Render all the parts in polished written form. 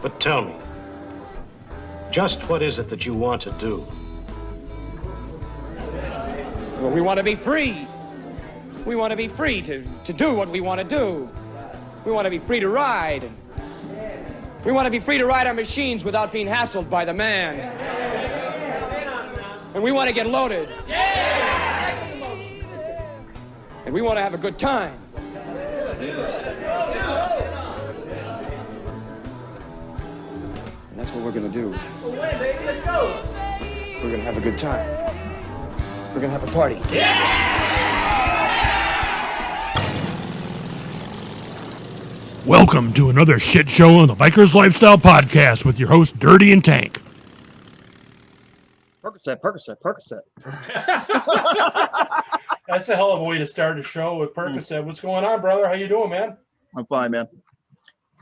But tell me, just what is it that you want to do? Well, we want to be free. We want to be free to do what we want to do. We want to be free to ride. We want to be free to ride our machines without being hassled by the man. And we want to get loaded. And we want to have a good time. And that's what we're going to do. We're going to have a good time. We're going to have a party. Welcome to another shit show on the Bikers Lifestyle Podcast with your host, Dirty and Tank. Percocet. That's a hell of a way to start a show with Percocet. What's going on, brother? How you doing, man? I'm fine, man.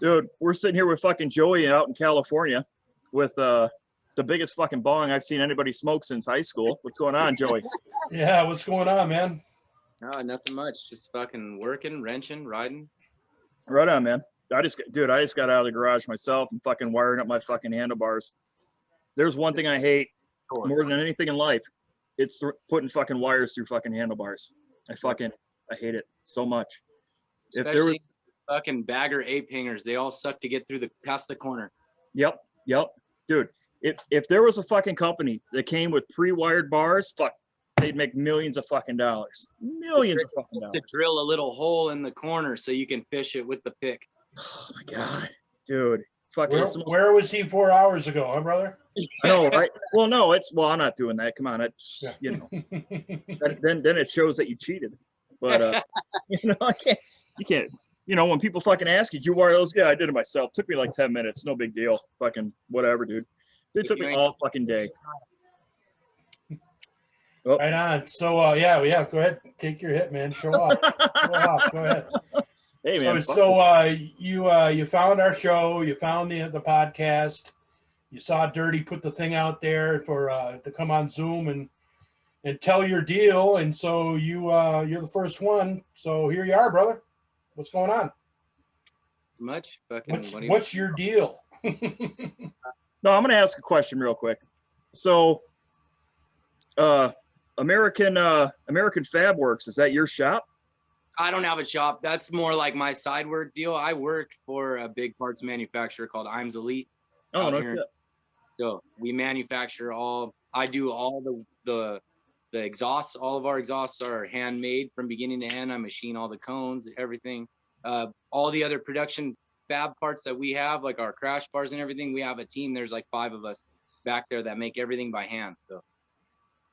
Dude, we're sitting here with fucking Joey out in California with the biggest fucking bong I've seen anybody smoke since high school. What's going on, Joey? Yeah, what's going on, man? Oh, nothing much. Just fucking working, wrenching, riding. Right on, man. I just got out of the garage myself and fucking wiring up my fucking handlebars. There's one thing I hate more than anything in life. It's putting fucking wires through fucking handlebars. I hate it so much. Especially if there was fucking bagger ape hangers, they all suck to get through past the corner. Yep. Dude, if there was a fucking company that came with pre-wired bars, fuck, they'd make millions of fucking dollars. Millions of fucking dollars. To drill a little hole in the corner so you can fish it with the pick. Oh my god, dude. Fucking where was he 4 hours ago, huh, brother? I know, right? Well, no, I'm not doing that. Come on, you know. then it shows that you cheated. But you can't. You know, when people fucking ask you, did you wire those? Yeah, I did it myself. Took me like 10 minutes. No big deal. Fucking whatever, dude. It took me all fucking day. Oh. Right on. So yeah. Go ahead. Take your hit, man. Show off. Go ahead. Hey, man. You found our show. You found the podcast. You saw Dirty put the thing out there for to come on Zoom and tell your deal. And so you're the first one. So here you are, brother. What's going on? Much. Fucking. What's your deal? No, I'm gonna ask a question real quick. So, American Fab Works, is that your shop? I don't have a shop. That's more like my side work deal. I work for a big parts manufacturer called Imes Elite. Oh, no shit. So we manufacture I do all the exhausts. All of our exhausts are handmade from beginning to end. I machine all the cones, everything. All the other production fab parts that we have, like our crash bars and everything, we have a team. There's like 5 of us back there that make everything by hand. So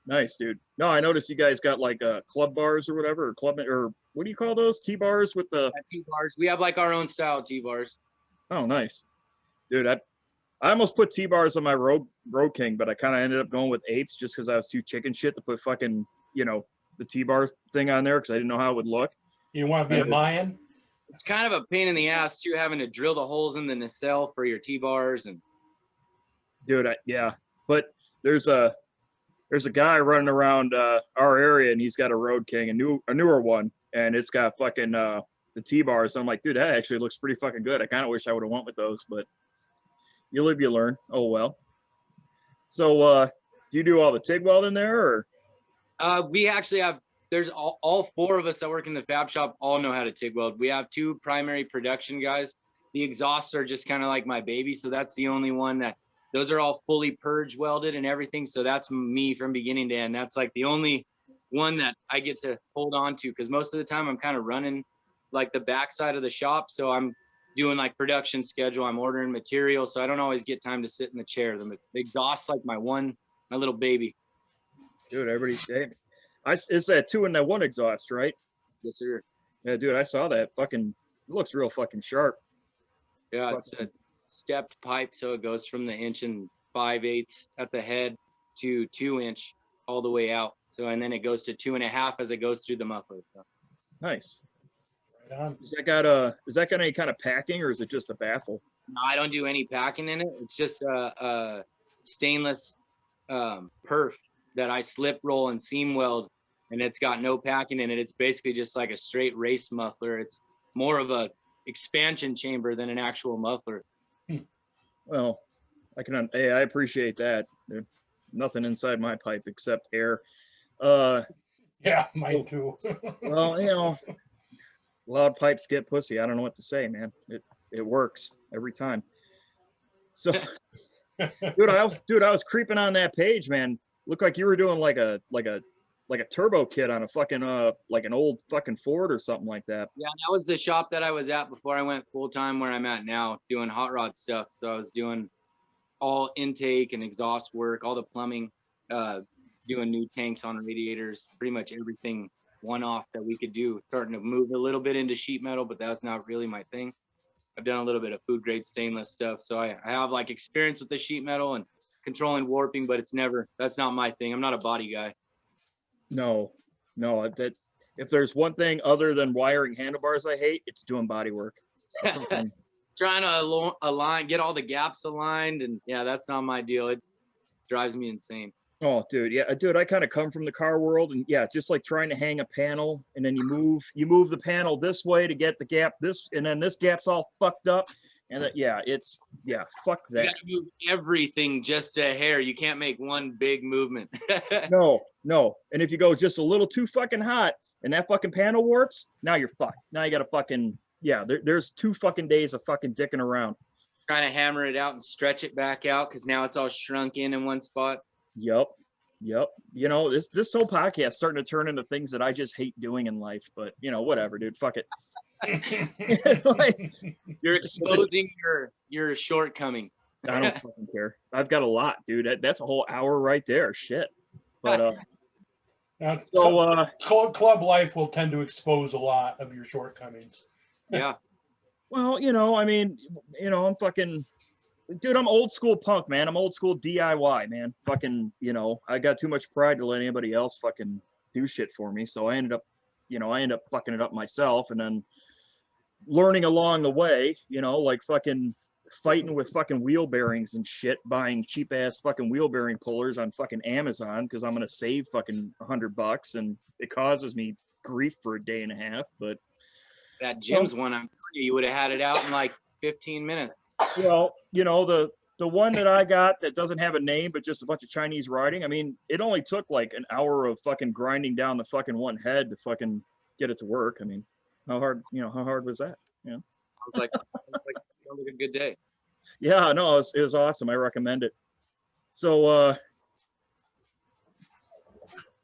nice, dude. No, I noticed you guys got like club bars or whatever, or what do you call those? T-bars with the T-bars. We have like our own style T-bars. Oh, nice, dude. I almost put T-bars on my Road King, but I kind of ended up going with 8s just because I was too chicken shit to put fucking the T-bar thing on there because I didn't know how it would look. You want to be a Mayan? It's kind of a pain in the ass too, having to drill the holes in the nacelle for your T-bars and. Dude, but there's a guy running around our area and he's got a Road King, a newer one, and it's got fucking the T-bars. So I'm like, dude, that actually looks pretty fucking good. I kind of wish I would have went with those, but you live, you learn. Oh well. So do you do all the TIG weld in there, or? We actually have. There's all 4 of us that work in the fab shop all know how to TIG weld. We have 2 primary production guys. The exhausts are just kind of like my baby, so that's the only one that. Those are all fully purge welded and everything. So that's me from beginning to end. That's like the only one that I get to hold on to because most of the time I'm kind of running like the backside of the shop. So I'm doing like production schedule. I'm ordering material. So I don't always get time to sit in the chair. The exhaust like my little baby. Dude, everybody's saying it's that 2 and that 1 exhaust, right? Yes, sir. Yeah, dude, I saw that. Fucking it looks real fucking sharp. Yeah, it's a stepped pipe, so it goes from the 1 5/8 at the head to 2 inch all the way out. So and then it goes to 2.5 as it goes through the muffler. So. Nice. Right on. Is that got any kind of packing or is it just a baffle? No, I don't do any packing in it. It's just a stainless perf that I slip roll and seam weld, and it's got no packing in it. It's basically just like a straight race muffler. It's more of a expansion chamber than an actual muffler. Well, I appreciate that. There's nothing inside my pipe except air. Yeah, mine too. Well, loud pipes get pussy. I don't know what to say, man. It works every time. So, dude, I was creeping on that page, man. Looked like you were doing like a turbo kit on a fucking like an old fucking Ford or something like that. Yeah, that was the shop that I was at before I went full time where I'm at now, doing hot rod stuff. So I was doing all intake and exhaust work, all the plumbing, doing new tanks on radiators, pretty much everything one off that we could do. Starting to move a little bit into sheet metal, but that's not really my thing. I've done a little bit of food grade stainless stuff. So I have like experience with the sheet metal and controlling warping, but that's not my thing. I'm not a body guy. No, that if there's one thing other than wiring handlebars I hate, it's doing body work. Trying to align, get all the gaps aligned, and yeah, that's not my deal. It drives me insane. Oh, dude, yeah, dude, I kind of come from the car world, and yeah, just like trying to hang a panel, and then you move the panel this way to get the gap this, and then this gap's all fucked up, and fuck that. You gotta move everything just a hair. You can't make one big movement. No, and if you go just a little too fucking hot, and that fucking panel warps, now you're fucked. Now you gotta fucking there's 2 fucking days of fucking dicking around. Trying to hammer it out and stretch it back out because now it's all shrunk in one spot. Yep. You know, this whole podcast is starting to turn into things that I just hate doing in life, but you know, whatever, dude. Fuck it. It's like, you're exposing your shortcomings. I don't fucking care. I've got a lot, dude. That's a whole hour right there. Shit. But club life will tend to expose a lot of your shortcomings. Yeah. Well, you know, I mean, you know, I'm fucking, dude, I'm old school punk, man. I'm old school DIY, man. Fucking, you know, I got too much pride to let anybody else fucking do shit for me. So I ended up fucking it up myself, and then learning along the way, you know, like fucking fighting with fucking wheel bearings and shit, buying cheap ass fucking wheel bearing pullers on fucking Amazon because I'm gonna save fucking $100, and it causes me grief for a day and a half. But that Jim's one, I'm telling you would have had it out in like 15 minutes. Well, you know, the one that I got that doesn't have a name but just a bunch of Chinese writing, I mean, it only took like an hour of fucking grinding down the fucking one head to fucking get it to work. I mean, how hard was that? You know? I was like a good day. Yeah, no, it was awesome. I recommend it. So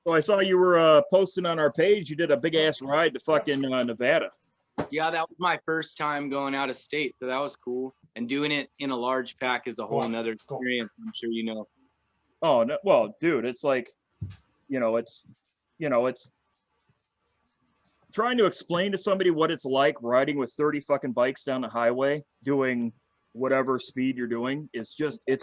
I saw you were posting on our page. You did a big ass ride to fucking Nevada. Yeah, that was my first time going out of state, so that was cool. And doing it in a large pack is a whole nother experience, I'm sure you know. Oh, no, well, dude, it's like, it's trying to explain to somebody what it's like riding with 30 fucking bikes down the highway, doing whatever speed you're doing. It's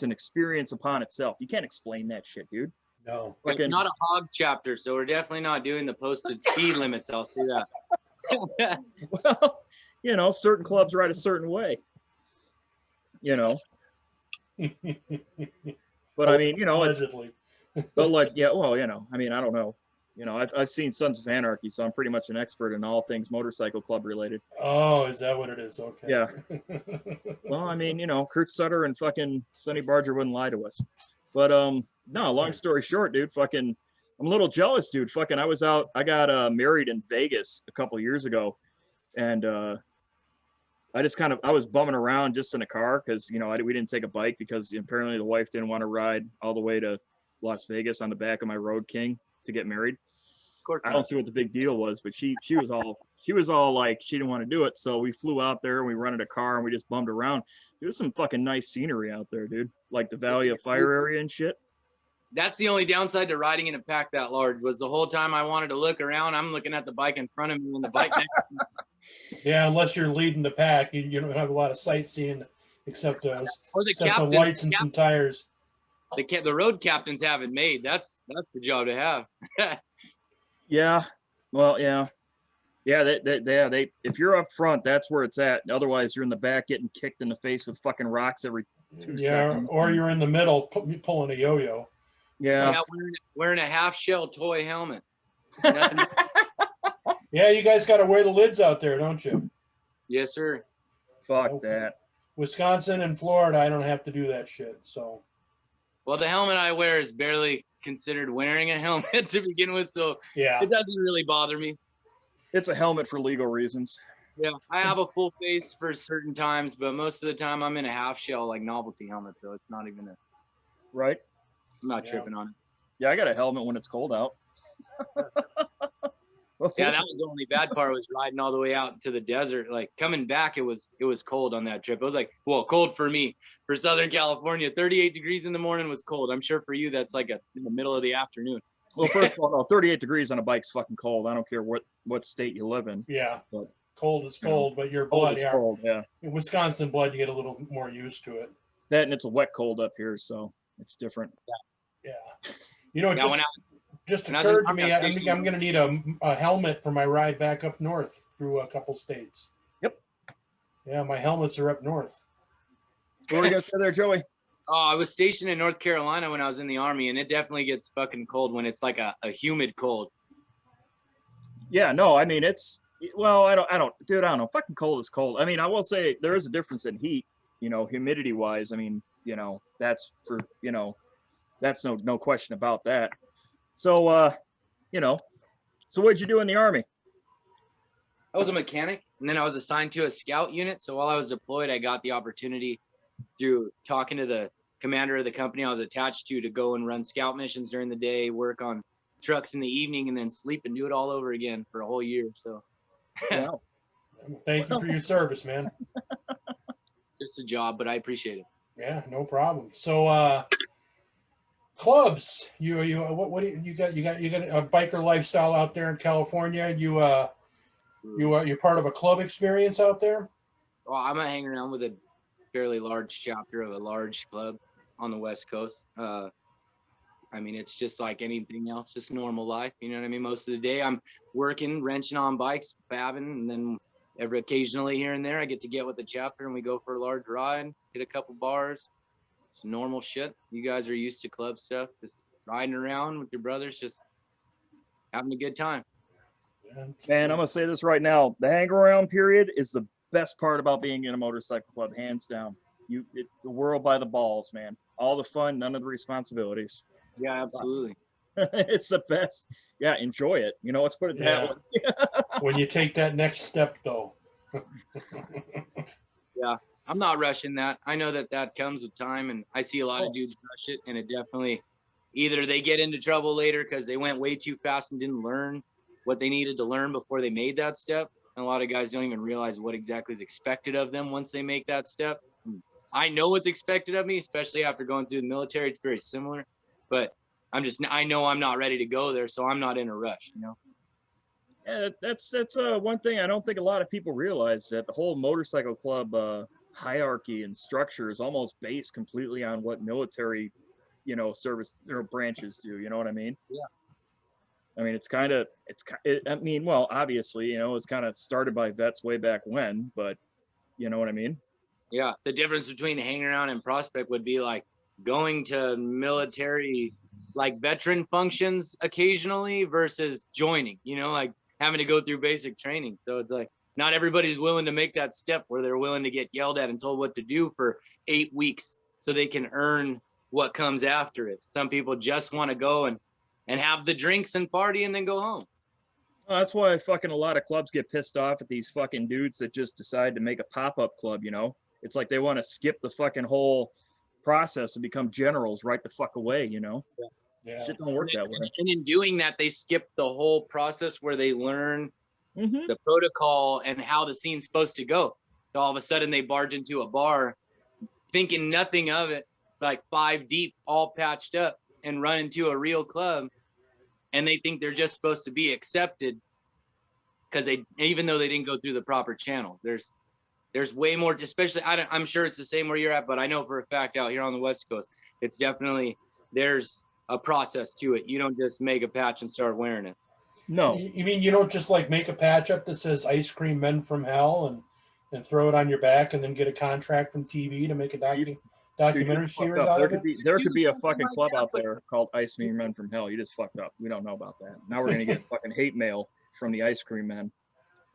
an experience upon itself. You can't explain that shit, dude. No. It's not a hog chapter, so we're definitely not doing the posted speed limits. I'll say that. Well, you know, certain clubs ride a certain way, you know. But I mean, you know, but like, yeah, well, you know, I mean, I don't know. You know, I've seen Sons of Anarchy, so I'm pretty much an expert in all things motorcycle club related. Oh, is that what it is? Okay. Yeah. Well, I mean, you know, Kurt Sutter and fucking Sonny Barger wouldn't lie to us. But no, long story short, dude, fucking, I'm a little jealous, dude. Fucking, I got married in Vegas a couple years ago, and I was bumming around just in a car because, you know, we didn't take a bike because apparently the wife didn't want to ride all the way to Las Vegas on the back of my Road King to get married. Of course, I don't see what the big deal was, but she was all like, she didn't want to do it. So we flew out there and we rented a car and we just bummed around. There's some fucking nice scenery out there, dude. Like the Valley of Fire area and shit. That's the only downside to riding in a pack that large was the whole time I wanted to look around, I'm looking at the bike in front of me and the bike next to me. Yeah, unless you're leading the pack, you don't have a lot of sightseeing except or the some lights and some tires. The road captains have it made. That's the job to have. Yeah. Well, yeah. Yeah, they if you're up front, that's where it's at. Otherwise, you're in the back getting kicked in the face with fucking rocks every 2 seconds. Or you're in the middle pulling a yo-yo. Yeah, wearing a half shell toy helmet. Yeah, you guys got to wear the lids out there, don't you? Yes, sir. Fuck that. Wisconsin and Florida, I don't have to do that shit. So. Well, the helmet I wear is barely considered wearing a helmet to begin with, so Yeah. it doesn't really bother me. It's a helmet for legal reasons. Yeah, I have a full face for certain times, but most of the time I'm in a half shell, like novelty helmet, so it's not even Right? I'm not tripping on it. Yeah, I got a helmet when it's cold out. Yeah, that was the only bad part, was riding all the way out into the desert. Like coming back, it was cold on that trip. It was like, well, cold for me. For Southern California, 38 degrees in the morning was cold. I'm sure for you that's like in the middle of the afternoon. Well, first of all, no, 38 degrees on a bike's fucking cold. I don't care what state you live in. Yeah. But, cold is cold, but your cold blood, is yeah. cold, yeah. In Wisconsin blood, you get a little more used to it. That, and it's a wet cold up here, so it's different. Yeah. You know, Yeah, just when I was occurred in to me, Arkansas, I'm going to need a helmet for my ride back up north through a couple states. Yep. Yeah, my helmets are up north. What were you going to say there, Joey? Oh, I was stationed in North Carolina when I was in the Army, and it definitely gets fucking cold when it's like a humid cold. Yeah, no, I mean, it's, well, I don't, dude, I don't know. Fucking cold is cold. I mean, I will say there is a difference in heat, you know, humidity wise. I mean, you know, that's for, you know, that's no question about that. So, you know, so what'd you do in the Army? I was a mechanic, and then I was assigned to a scout unit. So while I was deployed, I got the opportunity through talking to the commander of the company I was attached to go and run scout missions during the day, work on trucks in the evening, and then sleep and do it all over again for a whole year. So Wow. Thank you for your service, man. just a job, but I appreciate it. Yeah, no problem. So, clubs, what do you got? You got a biker lifestyle out there in California. You're part of a club experience out there. Well, I'm gonna hang around with a fairly large chapter of a large club on the West Coast. I mean, it's just like anything else, just normal life. You know what I mean? Most of the day I'm working, wrenching on bikes, fabbing, and then every occasionally here and there I get with the chapter and we go for a large ride, hit a couple bars. It's normal shit. You guys are used to club stuff, just riding around with your brothers, just having a good time. Man, I'm gonna say this right now. The hang around period is the best part about being in a motorcycle club, hands down. The world by the balls, man. All the fun, none of the responsibilities. Yeah, absolutely. It's the best. Yeah, enjoy it. You know, let's put it that way. When you take that next step, though. Yeah, I'm not rushing that. I know that comes with time, and I see a lot of dudes rush it, and it definitely either they get into trouble later because they went way too fast and didn't learn what they needed to learn before they made that step. And a lot of guys don't even realize what exactly is expected of them once they make that step. I know what's expected of me, especially after going through the military. It's very similar, but I know I'm not ready to go there, so I'm not in a rush, you know? Yeah, that's one thing I don't think a lot of people realize, that the whole motorcycle club hierarchy and structure is almost based completely on what military, you know, service or branches do. You know what I mean? Yeah. I mean, I mean, well, obviously, you know, it's kind of started by vets way back when, but you know what I mean? Yeah. The difference between hanging around and prospect would be like going to military, like veteran functions occasionally versus joining, you know, like having to go through basic training. So it's like, not everybody's willing to make that step where they're willing to get yelled at and told what to do for 8 weeks so they can earn what comes after it. Some people just want to go and have the drinks and party and then go home. Well, that's why fucking a lot of clubs get pissed off at these fucking dudes that just decide to make a pop-up club, you know? It's like they want to skip the fucking whole process and become generals right the fuck away, you know? Yeah. Shit don't work that way. And in doing that, they skip the whole process where they learn Mm-hmm. the protocol and how the scene's supposed to go. So all of a sudden they barge into a bar thinking nothing of it, like 5 deep, all patched up, and run into a real club. And they think they're just supposed to be accepted because even though they didn't go through the proper channels. There's way more, especially, I'm sure it's the same where you're at, but I know for a fact out here on the West Coast, it's definitely, there's a process to it. You don't just make a patch and start wearing it. No. You mean you don't just like make a patch up that says "Ice Cream Men from Hell" and throw it on your back and then get a contract from TV to make a documentary series out of it? There could be a fucking club out there called Ice Cream Men from Hell. You just fucked up. We don't know about that. Now we're gonna get fucking hate mail from the Ice Cream Men.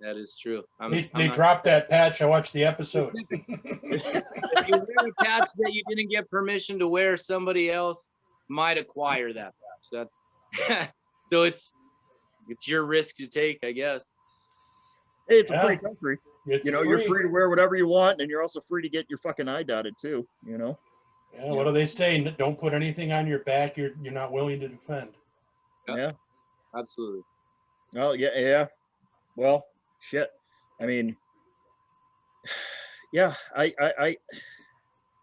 That is true. They dropped that patch. I watched the episode. If you wear a patch that you didn't get permission to wear, somebody else might acquire that patch. That so it's your risk to take, I guess. Hey, it's a free country. It's You're free to wear whatever you want, and you're also free to get your fucking eye dotted too. Yeah, what do they say? Don't put anything on your back you're not willing to defend. Yeah, absolutely. Oh yeah. Well, shit. I mean, yeah, I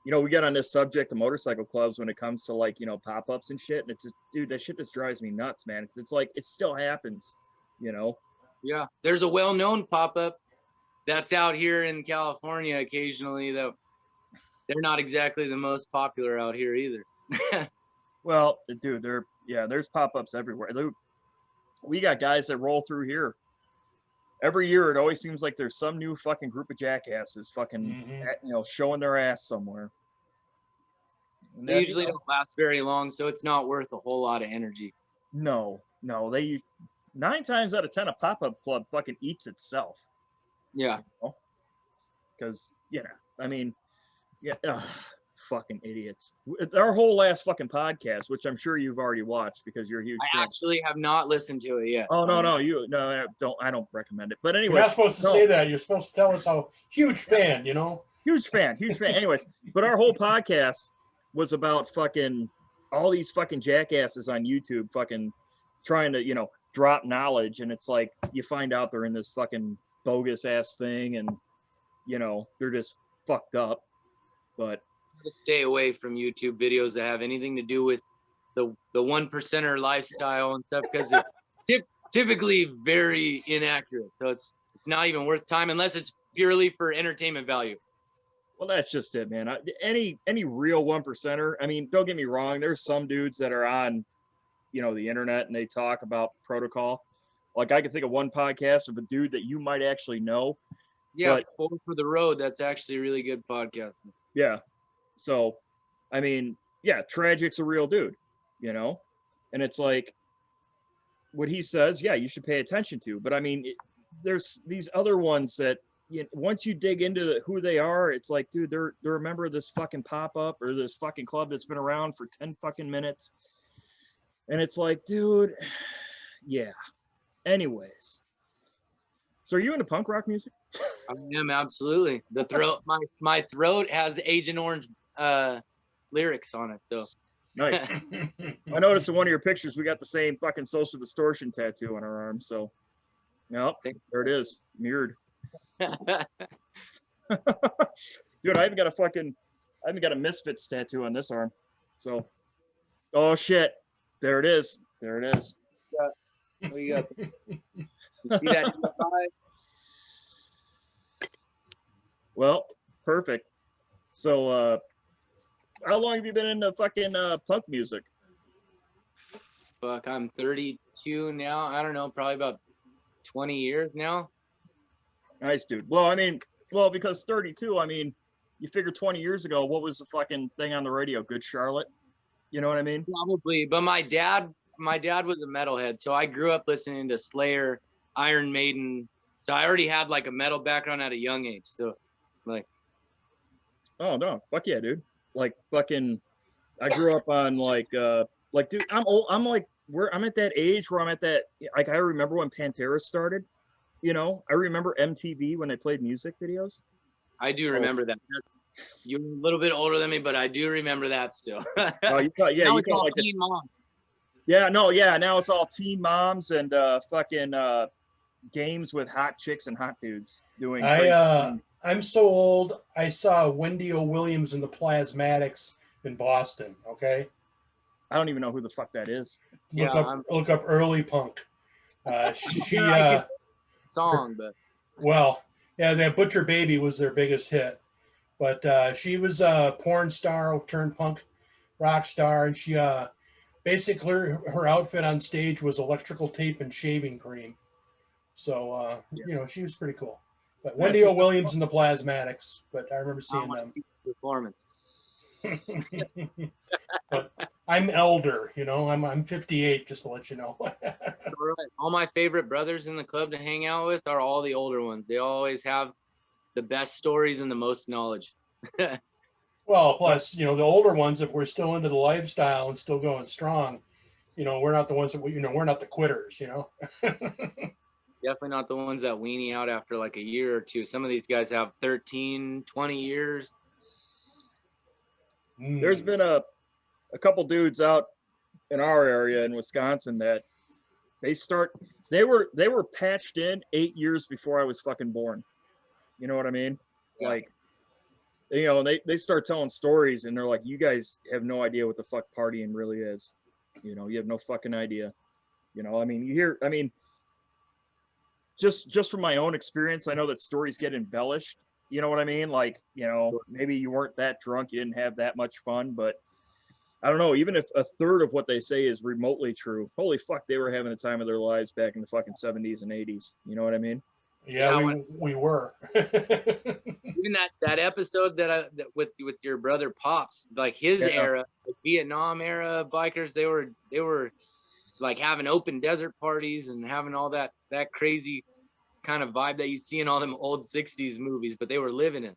we get on this subject of motorcycle clubs when it comes to like, pop-ups and shit. And it's just, dude, that shit just drives me nuts, man. It's like, it still happens, Yeah. There's a well-known pop-up that's out here in California occasionally that they're not exactly the most popular out here either. Well, dude, there's pop-ups everywhere. We got guys that roll through here. Every year, it always seems like there's some new fucking group of jackasses fucking, showing their ass somewhere. And they usually don't last very long, so it's not worth a whole lot of energy. No. They 9 times out of 10, a pop-up club fucking eats itself. Yeah. Because, fucking idiots. Our whole last fucking podcast, which I'm sure you've already watched because you're a huge fan. I actually have not listened to it yet. Oh no, I don't recommend it. But anyway, you're not supposed to say that. You're supposed to tell us how huge fan, Huge fan. Anyways, but our whole podcast was about fucking all these fucking jackasses on YouTube fucking trying to, drop knowledge, and it's like you find out they're in this fucking bogus ass thing, and they're just fucked up. But to stay away from YouTube videos that have anything to do with the 1%er lifestyle and stuff, because it's typically very inaccurate. So it's not even worth time unless it's purely for entertainment value. Well, that's just it, man. Any real 1%er. I mean, don't get me wrong. There's some dudes that are on, the internet and they talk about protocol. Like I can think of one podcast of a dude that you might actually know. Yeah, Four for the Road. That's actually a really good podcast. Yeah. So, I mean, yeah, Tragic's a real dude, and it's like what he says, yeah, you should pay attention to. But I mean, there's these other ones that once you dig into who they are, it's like, dude, they're a member of this fucking pop-up or this fucking club that's been around for 10 fucking minutes. And it's like, dude, yeah. Anyways. So are you into punk rock music? I am, absolutely. The throat, my throat has Agent Orange lyrics on it. So nice. I noticed in one of your pictures we got the same fucking Social Distortion tattoo on our arm. So, there it is, mirrored. Dude, I even got a Misfits tattoo on this arm. So, oh shit, there it is. What do you got? You see that? Well, perfect. So, how long have you been into fucking punk music? Fuck, I'm 32 now. I don't know, probably about 20 years now. Nice, dude. Well, I mean, because 32, I mean, you figure 20 years ago, what was the fucking thing on the radio? Good Charlotte? You know what I mean? Probably, but my dad was a metalhead, so I grew up listening to Slayer, Iron Maiden. So I already had like a metal background at a young age. So, like, oh no, fuck yeah, dude. Like fucking, I grew up on like, dude, I'm old. I'm like, I'm at that age where I'm at that. Like, I remember when Pantera started. I remember MTV when they played music videos. I do remember that. You're a little bit older than me, but I do remember that still. Oh, you thought, yeah, now you it's thought all like teen moms. Yeah, no, yeah. Now it's all teen moms and fucking games with hot chicks and hot dudes doing. I'm so old. I saw Wendy O. Williams in the Plasmatics in Boston. Okay. I don't even know who the fuck that is. Look up early punk. She song, but well, yeah, that Butcher Baby was their biggest hit, but she was a porn star turned punk rock star, and she basically her outfit on stage was electrical tape and shaving cream. So she was pretty cool. But Wendy O. Williams and the Plasmatics, but I remember seeing them. Performance. I'm elder, you know. I'm 58, just to let you know. It's all right. All my favorite brothers in the club to hang out with are all the older ones. They always have the best stories and the most knowledge. Well, plus, you know, the older ones, if we're still into the lifestyle and still going strong, you know, we're not the ones that we're not the quitters, you know. Definitely not the ones that weenie out after like a year or two. Some of these guys have 13, 20 years. There's been a couple dudes out in our area in Wisconsin that they were patched in 8 years before I was fucking born. You know what I mean? Yeah. Like, you know, they start telling stories and they're like, you guys have no idea what the fuck partying really is. You know, you have no fucking idea. You know, I mean, just from my own experience, I know that stories get embellished. You know what I mean? Like, you know, maybe you weren't that drunk, you didn't have that much fun, but I don't know, even if a third of what they say is remotely true, holy fuck, they were having the time of their lives back in the fucking 70s and 80s. You know what I mean? Yeah, we were. Even that episode that with your brother Pops, like his era, like Vietnam era bikers, they were like having open desert parties and having all that crazy kind of vibe that you see in all them old 60s movies, but they were living it.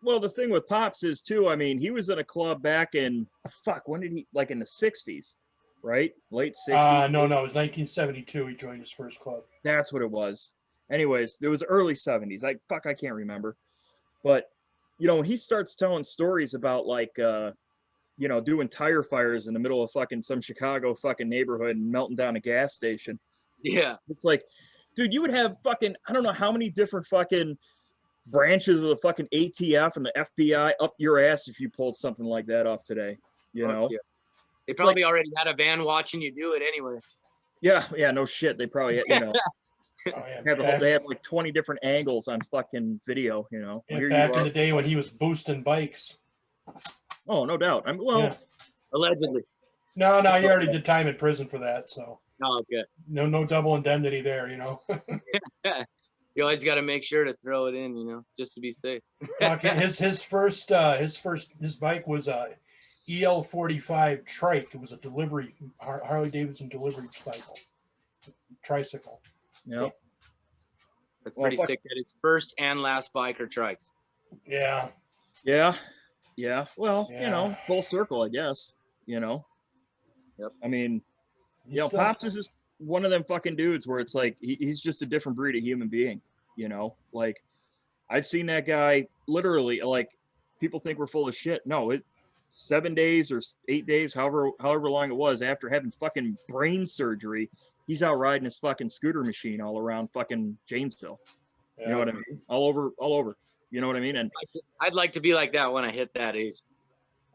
Well, the thing with Pops is too, I mean, he was in a club back in when did he, like in the 60s, right? Late 60s. No, it was 1972 he joined his first club. That's what it was. Anyways, it was early 70s. I can't remember. But you know, when he starts telling stories about like you know, doing tire fires in the middle of fucking some Chicago fucking neighborhood and melting down a gas station. Yeah. It's like, dude, you would have fucking, I don't know how many different fucking branches of the fucking ATF and the FBI up your ass if you pulled something like that off today. You know? Yeah. They probably already had a van watching you do it anyway. Yeah, no shit. They probably, you know, they have like 20 different angles on fucking video, you know. Back in the day when he was boosting bikes. Oh, no doubt. Allegedly. No, he already did time in prison for that, so. Oh, okay. No double indemnity there, you know. You always got to make sure to throw it in, you know, just to be safe. his bike was a EL45 trike. It was a delivery Harley Davidson delivery tricycle. Yeah. That's pretty sick that it's first and last biker trikes. Yeah. Well, you know, full circle, I guess. You know. Yep. I mean, you know, Pops is just one of them fucking dudes where it's like he's just a different breed of human being. You know, like I've seen that guy literally. Like people think we're full of shit. No, 7 days or 8 days, however long it was, after having fucking brain surgery, he's out riding his fucking scooter machine all around fucking Janesville. Yeah. You know what I mean? All over. You know what I mean? And I'd like to be like that when I hit that age.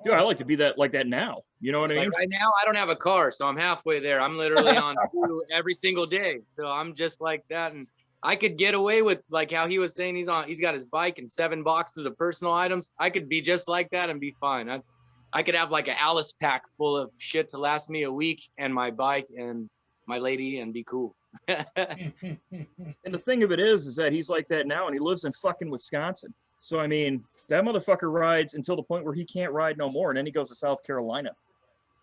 Dude, I like to be like that now. You know what I mean? Right now, I don't have a car, so I'm halfway there. I'm literally on 2 every single day. So I'm just like that. And I could get away with like how he was saying he's got his bike and 7 boxes of personal items. I could be just like that and be fine. I could have like an Alice pack full of shit to last me a week and my bike and my lady and be cool. And the thing of it is that he's like that now and he lives in fucking Wisconsin. So, I mean, that motherfucker rides until the point where he can't ride no more. And then he goes to South Carolina.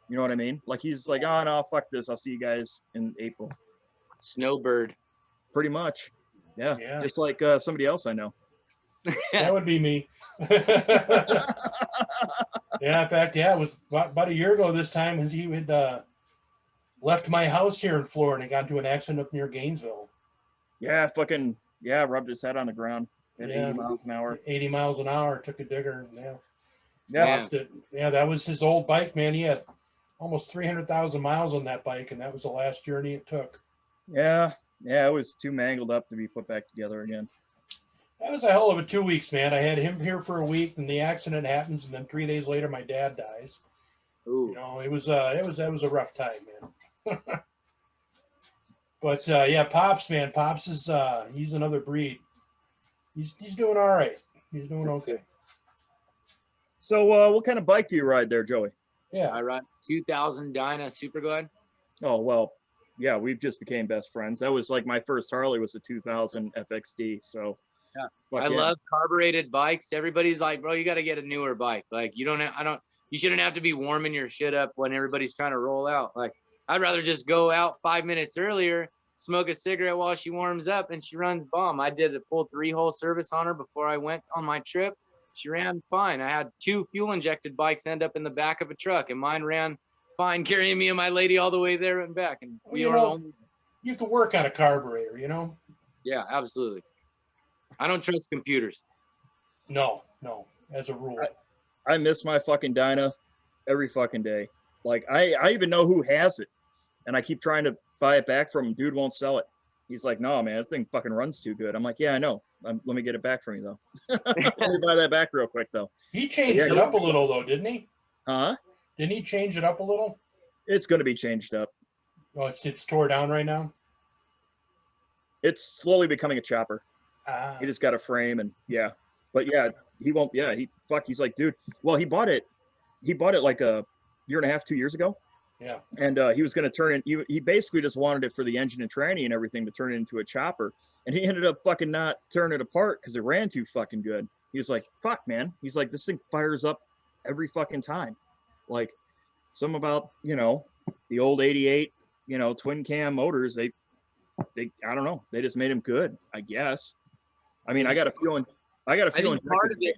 You know what I mean? Like, he's like, oh, no, fuck this. I'll see you guys in April. Snowbird. Pretty much. Yeah. Just like somebody else I know. That would be me. In fact, it was about a year ago this time when he had left my house here in Florida and got into an accident up near Gainesville. Yeah, rubbed his head on the ground. 80 miles an hour. 80 miles an hour, took a digger, lost it. Yeah, that was his old bike, man. He had almost 300,000 miles on that bike, and that was the last journey it took. Yeah, it was too mangled up to be put back together again. That was a hell of a 2 weeks, man. I had him here for a week, and the accident happens, and then 3 days later, my dad dies. Ooh. You know, it was a rough time, man. But Pops, man, Pops is he's another breed. He's doing all right. He's doing okay. So, what kind of bike do you ride there, Joey? Yeah, I ride 2000 Dyna Super Glide. Oh well, yeah, we've just became best friends. That was like my first Harley was a 2000 FXD. So, I love carbureted bikes. Everybody's like, bro, you got to get a newer bike. Like, you don't have, You shouldn't have to be warming your shit up when everybody's trying to roll out. Like, I'd rather just go out 5 minutes earlier, smoke a cigarette while she warms up, and she runs bomb. I did a full 3-hole service on her before I went on my trip. She ran fine. I had 2 fuel-injected bikes end up in the back of a truck, and mine ran fine, carrying me and my lady all the way there and back. And you could work on a carburetor, you know? Yeah, absolutely. I don't trust computers. No, as a rule. I miss my fucking Dyna every fucking day. Like, I even know who has it, and I keep trying to buy it back from him. Dude won't sell it. He's like, no, man, that thing fucking runs too good. I'm like, yeah, I know. Let me get it back from you, though. Let me buy that back real quick, though. He changed it up a little, though, didn't he? Huh? Didn't he change it up a little? It's going to be changed up. Oh, it's tore down right now? It's slowly becoming a chopper. Ah. He just got a frame, and yeah. But yeah, he won't. Yeah, he's like, dude. Well, he bought it like a year and a half, 2 years ago. Yeah. And he was going to turn it. He basically just wanted it for the engine and tranny and everything to turn it into a chopper. And he ended up fucking not turning it apart because it ran too fucking good. He was like, fuck, man. He's like, this thing fires up every fucking time. Like, something about, the old 88, twin cam motors, they I don't know. They just made them good, I guess. I mean, I got a feeling. I think part of it.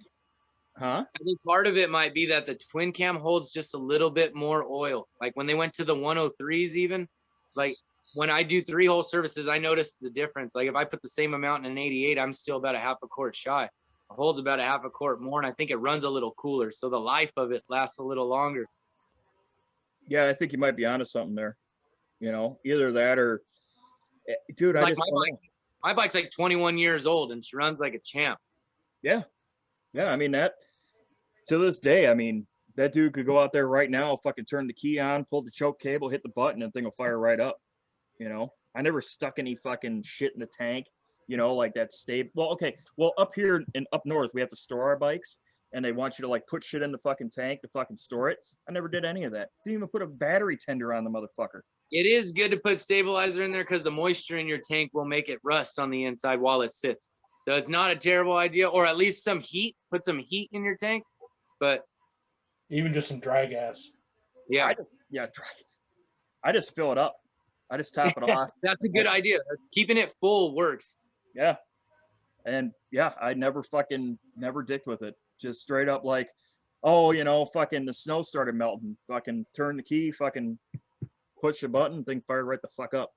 Huh? I think part of it might be that the twin cam holds just a little bit more oil. Like when they went to the 103s, even like when I do 3-hole services, I noticed the difference. Like if I put the same amount in an 88, I'm still about a half a quart shy. It holds about a half a quart more, and I think it runs a little cooler, so the life of it lasts a little longer. Yeah, I think you might be onto something there. Either that or, dude, like my bike's like 21 years old, and she runs like a champ. Yeah. I mean, that to this day, I mean, that dude could go out there right now, fucking turn the key on, pull the choke cable, hit the button, and the thing will fire right up. I never stuck any fucking shit in the tank, like that stable. Well, okay. Well, up here and up north, we have to store our bikes, and they want you to like put shit in the fucking tank to fucking store it. I never did any of that. Didn't even put a battery tender on the motherfucker. It is good to put stabilizer in there because the moisture in your tank will make it rust on the inside while it sits. So it's not a terrible idea, or at least some heat. Put some heat in your tank, but even just some dry gas. Yeah, I just fill it up. I just top it off. That's a good idea. Keeping it full works. Yeah, and yeah, I never dicked with it. Just straight up like, fucking the snow started melting. Fucking turn the key. Fucking push the button. Thing fired right the fuck up.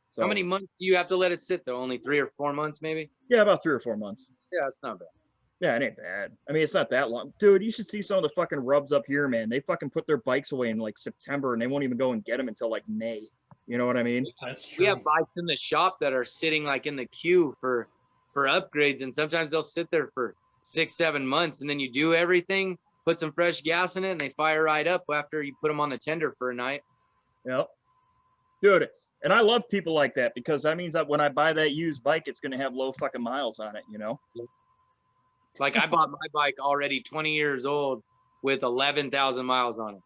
So, how many months do you have to let it sit though? Only 3 or 4 months, maybe? Yeah, about 3 or 4 months. Yeah, it's not bad. Yeah, it ain't bad. I mean, it's not that long. Dude, you should see some of the fucking rubs up here, man. They fucking put their bikes away in like September, and they won't even go and get them until like May. You know what I mean? That's true. We have bikes in the shop that are sitting like in the queue for upgrades, and sometimes they'll sit there for 6-7 months, and then you do everything, put some fresh gas in it, and they fire right up after you put them on the tender for a night. Yep. Dude, and I love people like that because that means that when I buy that used bike, it's going to have low fucking miles on it, Like I bought my bike already 20 years old with 11,000 miles on it.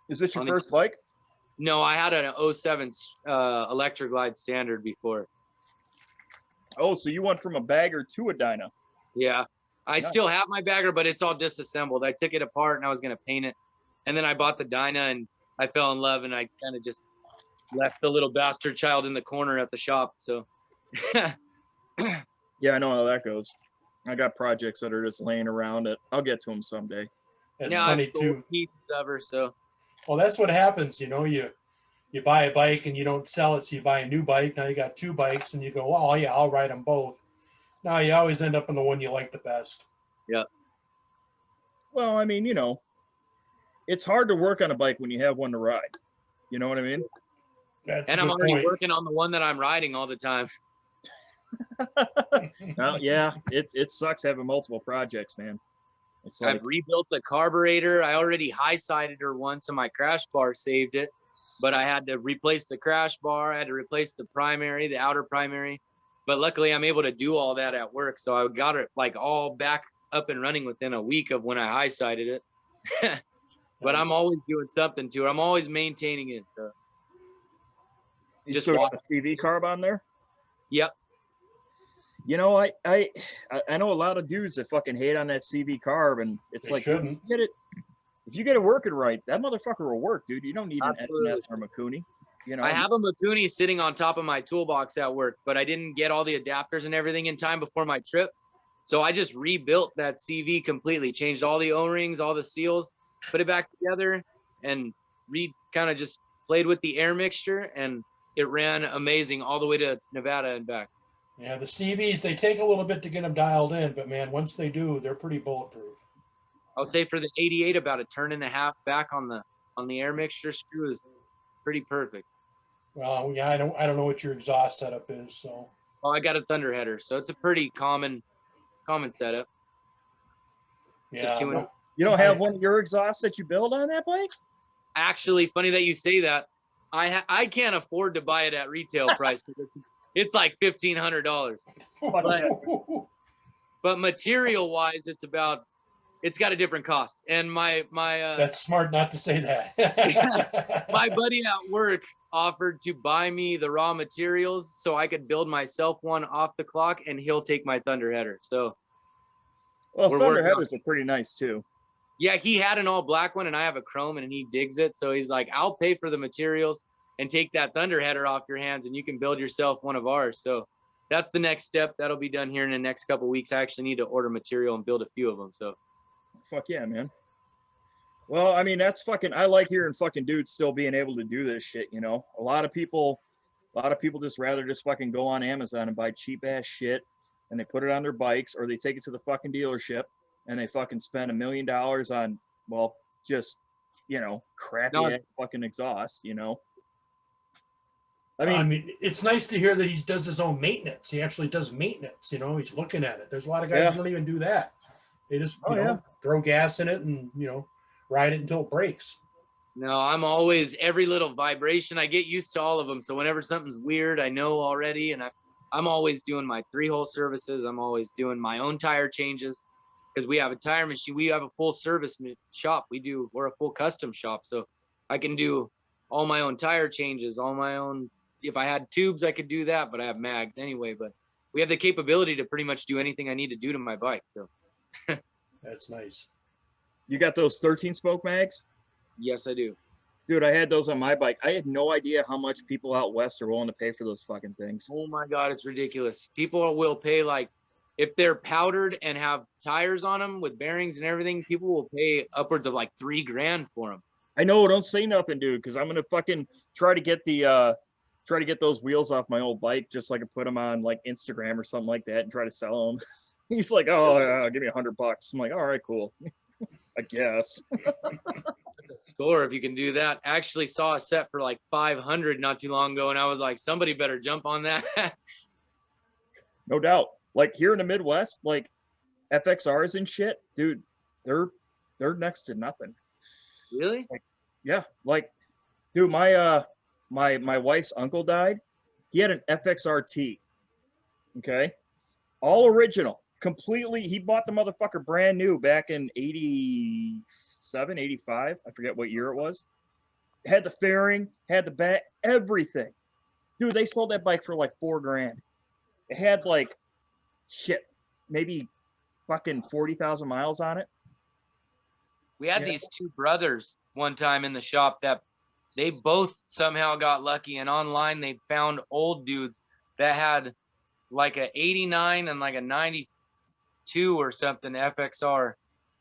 Is this your first bike? No, I had an 07 Electric Glide Standard before. Oh, so you went from a bagger to a Dyna. Yeah. I still have my bagger, but it's all disassembled. I took it apart and I was going to paint it. And then I bought the Dyna and I fell in love, and I kind of just left the little bastard child in the corner at the shop. So yeah, I know how that goes. I got projects that are just laying around. I'll get to them someday. That's funny funny too. Pieces of her, so. Well, that's what happens. You buy a bike and you don't sell it, so you buy a new bike. Now you got 2 bikes, and you go, well, yeah, I'll ride them both. Now you always end up in the one you like the best. Yeah. Well, I mean, it's hard to work on a bike when you have one to ride. You know what I mean? That's and I'm already working on the one that I'm riding all the time. Well, yeah, it sucks having multiple projects, man. It's like, I've rebuilt the carburetor. I already high-sided her once, and my crash bar saved it. But I had to replace the crash bar. I had to replace the primary, the outer primary. But luckily, I'm able to do all that at work. So I got it like all back up and running within a week of when I high-sided it. But nice. I'm always doing something to it. I'm always maintaining it. You just got a CV carb on there? Yep. I know a lot of dudes that fucking hate on that CV carb, and it's they like, shouldn't. get it. If you get it working right, that motherfucker will work, dude. You don't need an Absolutely. SNS or Mikuni. You know, I have a Mikuni sitting on top of my toolbox at work, but I didn't get all the adapters and everything in time before my trip. So I just rebuilt that CV completely, changed all the O-rings, all the seals, put it back together, and kind of just played with the air mixture, and it ran amazing all the way to Nevada and back. Yeah, the CVs, they take a little bit to get them dialed in, but man, once they do, they're pretty bulletproof. I'll say for the 88, about a turn and a half back on the air mixture screw is pretty perfect. Well, yeah, I don't know what your exhaust setup is, so. Oh, I got a thunder header, so it's a pretty common setup. Yeah. you don't have one of your exhausts that you build on that bike? Actually, funny that you say that. I can't afford to buy it at retail price. It's like $1,500. But material wise, it's got a different cost. And my that's smart not to say that. my buddy at work offered to buy me the raw materials so I could build myself one off the clock, and he'll take my thunder header. So well, thunder headers are pretty nice too. Yeah, he had an all black one and I have a chrome, and he digs it. So he's like, I'll pay for the materials and take that thunder header off your hands, and you can build yourself one of ours. So that's the next step. That'll be done here in the next couple of weeks. I actually need to order material and build a few of them. So fuck yeah, man. Well, I mean, that's fucking, I like hearing fucking dudes still being able to do this shit, you know? A lot of people just rather just fucking go on Amazon and buy cheap ass shit, and they put it on their bikes, or they take it to the fucking dealership and they fucking spend $1 million on, well, just, you know, crappy ass fucking exhaust, you know? I mean, it's nice to hear that he does his own maintenance. He actually does maintenance, you know, he's looking at it. There's a lot of guys that don't even do that. They just, you know, throw gas in it and, you know, ride it until it breaks. No, I'm always, every little vibration, I get used to all of them. So whenever something's weird, I know already. And I'm always doing my 3-hole services. I'm always doing my own tire changes, because we have a tire machine. We have a full service shop. We're a full custom shop. So I can do all my own tire changes, all my own. If I had tubes, I could do that, but I have mags anyway. But we have the capability to pretty much do anything I need to do to my bike. So that's nice. You got those 13-spoke mags? Yes, I do. Dude, I had those on my bike. I had no idea how much people out west are willing to pay for those fucking things. Oh my God, it's ridiculous. People will pay, like, if they're powdered and have tires on them with bearings and everything, people will pay upwards of like $3,000 for them. I know, don't say nothing, dude, because I'm gonna fucking try to get those wheels off my old bike, just so I can put them on like Instagram or something like that and try to sell them. He's like, oh, give me $100. I'm like, all right, cool. I guess. The store, if you can do that. I actually saw a set for like $500 not too long ago, and I was like, somebody better jump on that. No doubt. Like here in the Midwest, like FXRs and shit, dude, they're next to nothing. Really? Like, yeah. Like, dude, my wife's uncle died. He had an FXRT. Okay. All original. Completely. He bought the motherfucker brand new back in 87, 85. I forget what year it was. Had the fairing, had the back, everything. Dude, they sold that bike for like $4,000. It had like shit, maybe fucking 40,000 miles on it. We had these two brothers one time in the shop that they both somehow got lucky, and online they found old dudes that had like a 89 and like a 92 or something FXR,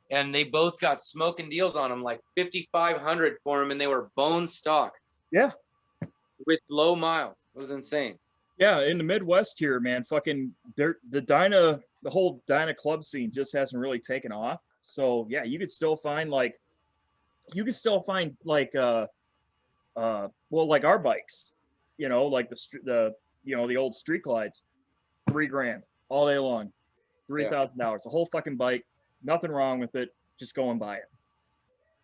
and they both got smoking deals on them, like 5,500 for them, and they were bone stock. Yeah. With low miles. It was insane. Yeah, in the Midwest here, man, fucking the whole Dyna club scene just hasn't really taken off. So yeah, you could still find like like our bikes, you know, like the old Street Glides, $3,000 all day long, $3,000, the whole fucking bike, nothing wrong with it, just go and buy it.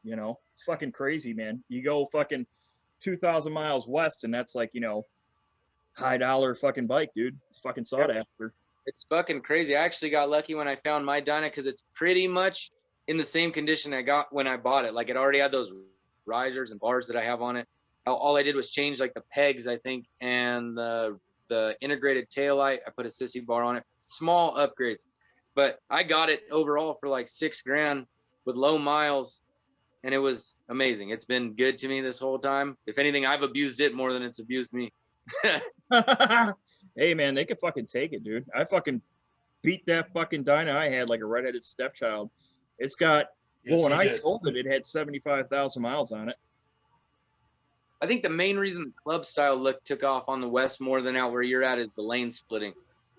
You know, it's fucking crazy, man. You go fucking 2,000 miles west, and that's like, you know, high dollar fucking bike, dude. It's fucking sought after. It's fucking crazy. I actually got lucky when I found my Dyna, because it's pretty much in the same condition I got when I bought it. Like, it already had those risers and bars that I have on it. All I did was change like the pegs, I think, and the integrated taillight. I put a sissy bar on it. Small upgrades, but I got it overall for like $6,000 with low miles, and it was amazing. It's been good to me this whole time. If anything, I've abused it more than it's abused me. Hey man, they could fucking take it, dude. I fucking beat that fucking Dyna I had like a redheaded stepchild. It's got, well, when I sold it, it had 75,000 miles on it. I think the main reason the club style look took off on the West more than out where you're at is the lane splitting.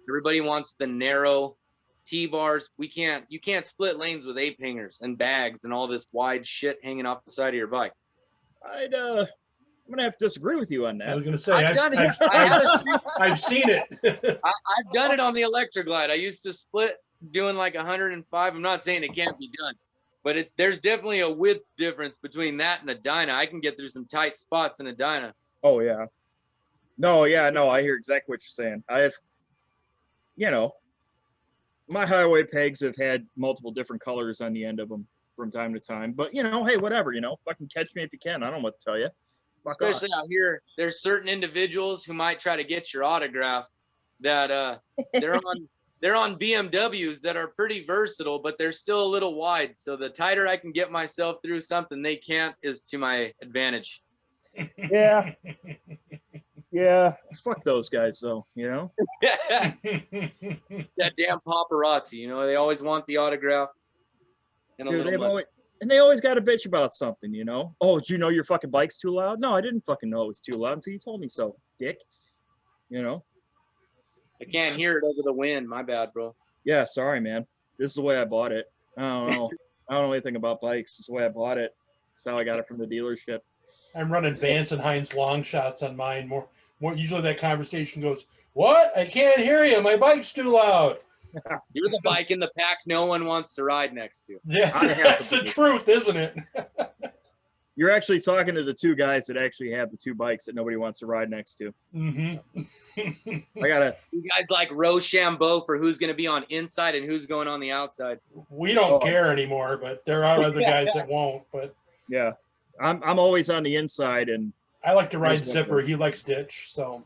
Everybody wants the narrow T-bars. You can't split lanes with ape hangers and bags and all this wide shit hanging off the side of your bike. I'm gonna have to disagree with you on that. I was gonna say I've seen it. I've done it on the Electra Glide. I used to split doing like 105. I'm not saying it can't be done, but there's definitely a width difference between that and a Dyna. I can get through some tight spots in a Dyna. Oh yeah. No, I hear exactly what you're saying. My highway pegs have had multiple different colors on the end of them from time to time, but hey, whatever, fucking catch me if you can. I don't know what to tell you. Fuck Especially off. out here, there's certain individuals who might try to get your autograph that they're on BMWs that are pretty versatile, but they're still a little wide. So the tighter I can get myself through something they can't is to my advantage. Yeah. Yeah. Fuck those guys though, That damn paparazzi, they always want the autograph. And a little money. And they always got to bitch about something, Oh, did you know your fucking bike's too loud? No, I didn't fucking know it was too loud until you told me so, dick. I can't hear it over the wind. My bad, bro. Yeah, sorry, man. This is the way I bought it. I don't know. I don't know anything about bikes. This is the way I bought it. That's how I got it from the dealership. I'm running Vance and Hines long shots on mine. More usually that conversation goes, "What? I can't hear you. My bike's too loud." You're the bike in the pack no one wants to ride next to. Yeah, that's the truth, isn't it? You're actually talking to the two guys that actually have the two bikes that nobody wants to ride next to. Mm-hmm. You guys like Rochambeau for who's going to be on inside and who's going on the outside. We don't care anymore, but there are other guys that won't. But yeah, I'm always on the inside, and I like to ride zipper. He likes ditch, so.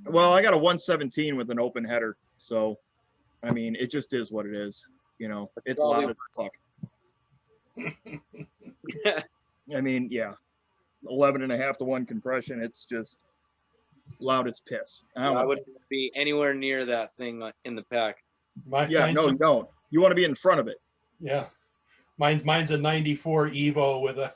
Well, I got a 117 with an open header, so I mean, it just is what it is. It's loud as fuck. I mean, yeah, 11.5 to 1 compression. It's just loud as piss. I wouldn't be anywhere near that thing in the pack. No, you don't. You want to be in front of it. Yeah, mine's a 94 Evo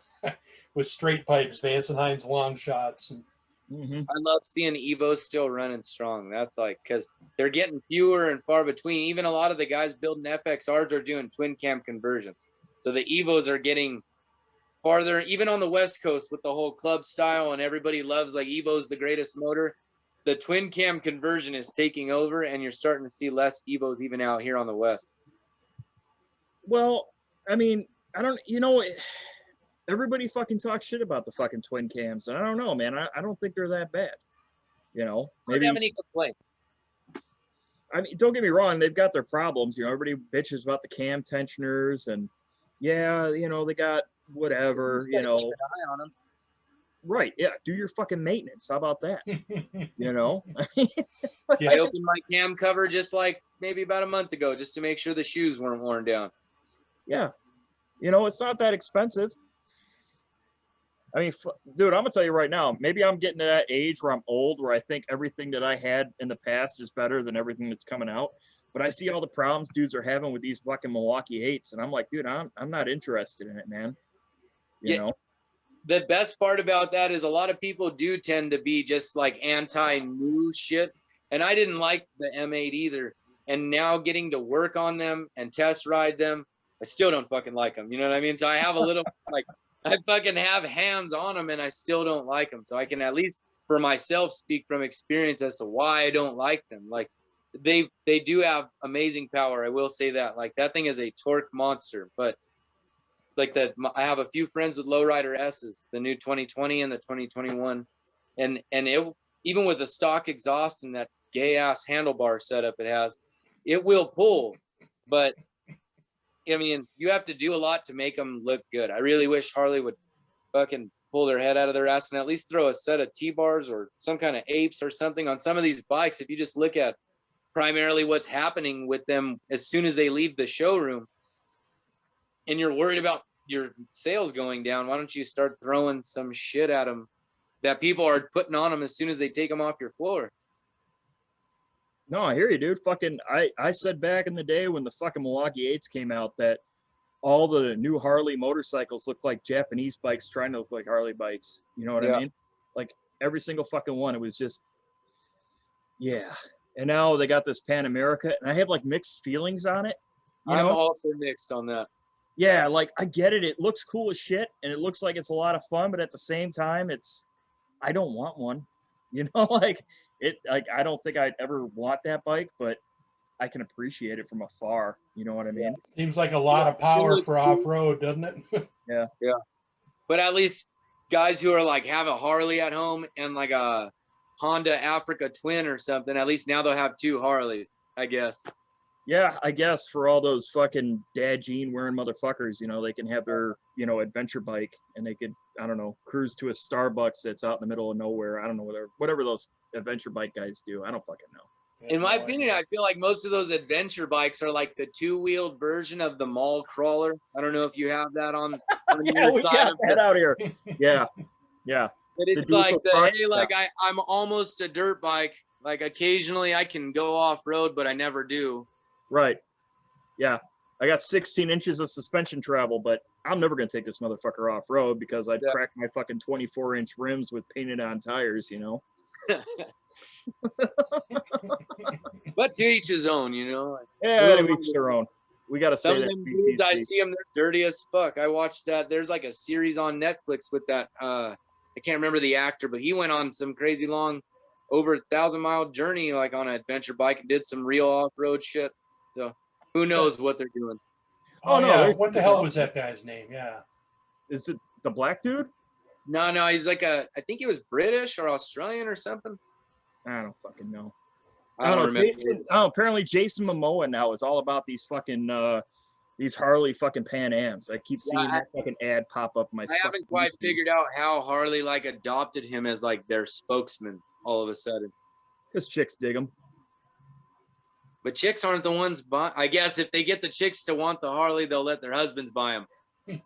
with straight pipes, Vance and Hines long shots. And I love seeing Evos still running strong. That's because they're getting fewer and far between. Even a lot of the guys building FXRs are doing twin cam conversion. So the Evos are getting farther, even on the West Coast with the whole club style, and everybody loves Evo's the greatest motor. The twin cam conversion is taking over, and you're starting to see less Evos even out here on the West. Well, I mean, I don't, everybody fucking talks shit about the fucking twin cams, and I don't know, man. I don't think they're that bad. Maybe I don't have any complaints. I mean, don't get me wrong, they've got their problems. Everybody bitches about the cam tensioners, and yeah, they got whatever, Keep an eye on them. Right, yeah, do your fucking maintenance. How about that? Yeah. I opened my cam cover just maybe about a month ago just to make sure the shoes weren't worn down. Yeah, it's not that expensive. I mean, dude, I'm gonna tell you right now, maybe I'm getting to that age where I'm old, where I think everything that I had in the past is better than everything that's coming out. But I see all the problems dudes are having with these fucking Milwaukee 8s, and I'm like, dude, I'm not interested in it, man. You know? The best part about that is a lot of people do tend to be just anti-new shit. And I didn't like the M8 either. And now getting to work on them and test ride them, I still don't fucking like them. You know what I mean? So I have a little, I fucking have hands on them and I still don't like them. So I can at least for myself speak from experience as to why I don't like them. They do have amazing power. I will say that. That thing is a torque monster, but I have a few friends with lowrider S's, the new 2020 and the 2021, and it, even with the stock exhaust and that gay ass handlebar setup it has, it will pull. But I mean, you have to do a lot to make them look good. I really wish Harley would fucking pull their head out of their ass and at least throw a set of T-bars or some kind of apes or something on some of these bikes. If you just look at primarily what's happening with them as soon as they leave the showroom, and you're worried about your sales going down, why don't you start throwing some shit at them that people are putting on them as soon as they take them off your floor? No, I hear you, dude. Fucking, I said back in the day when the fucking Milwaukee 8s came out that all the new Harley motorcycles look like Japanese bikes trying to look like Harley bikes. You know what I mean? Like every single fucking one. It was just, yeah. And now they got this Pan America, and I have like mixed feelings on it. I'm also mixed on that. Yeah, like I get it. It looks cool as shit, and it looks like it's a lot of fun, but at the same time, I don't want one. You know, like I don't think I'd ever want that bike, but I can appreciate it from afar. You know what I mean? Seems like a lot of power for off-road, doesn't it? Yeah. But at least guys who are like have a Harley at home and like a Honda Africa Twin or something, at least now they'll have 2 Harleys, I guess. Yeah, I guess for all those fucking dad jean wearing motherfuckers, you know, they can have their, you know, adventure bike, and they could, I don't know, cruise to a Starbucks that's out in the middle of nowhere. I don't know, whatever those adventure bike guys do. I don't fucking know. In my opinion, I feel like most of those adventure bikes are like the 2-wheeled version of the mall crawler. I don't know if you have that on Yeah, we got that out here. Yeah. But it's like I'm almost a dirt bike. Like occasionally I can go off road, but I never do. Right. Yeah. I got 16 inches of suspension travel, but I'm never going to take this motherfucker off road because I'd crack my fucking 24-inch rims with painted on tires, you know? But to each his own, you know? Yeah, to each their own. We got to say some of them dudes, I see them, they're dirty as fuck. I watched that. There's like a series on Netflix with that, I can't remember the actor, but he went on some crazy long, over 1,000-mile journey, like on an adventure bike, and did some real off-road shit. So who knows what they're doing? Oh, no. Yeah. What the hell was that guy's name? Yeah. Is it the black dude? No, he's like I think he was British or Australian or something. I don't fucking know. I don't remember. Apparently Jason Momoa now is all about these fucking these Harley fucking Pan Ams. I keep seeing that fucking ad pop up in my. I haven't quite figured out how Harley like adopted him as like their spokesman all of a sudden. Because chicks dig him. But chicks aren't the ones buy. I guess if they get the chicks to want the Harley, they'll let their husbands buy them.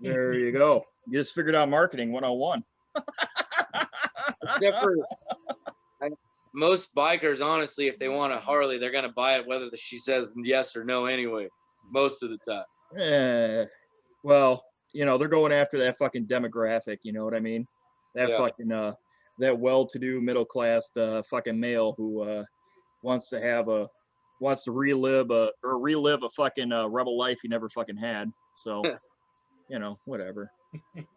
There you go. You just figured out marketing 101. Except for most bikers, honestly, if they want a Harley, they're gonna buy it whether she says yes or no anyway. Most of the time. Well, you know, they're going after that fucking demographic. You know what I mean? That fucking that well-to-do middle-class fucking male who wants to relive a fucking rebel life he never fucking had. So, you know, whatever.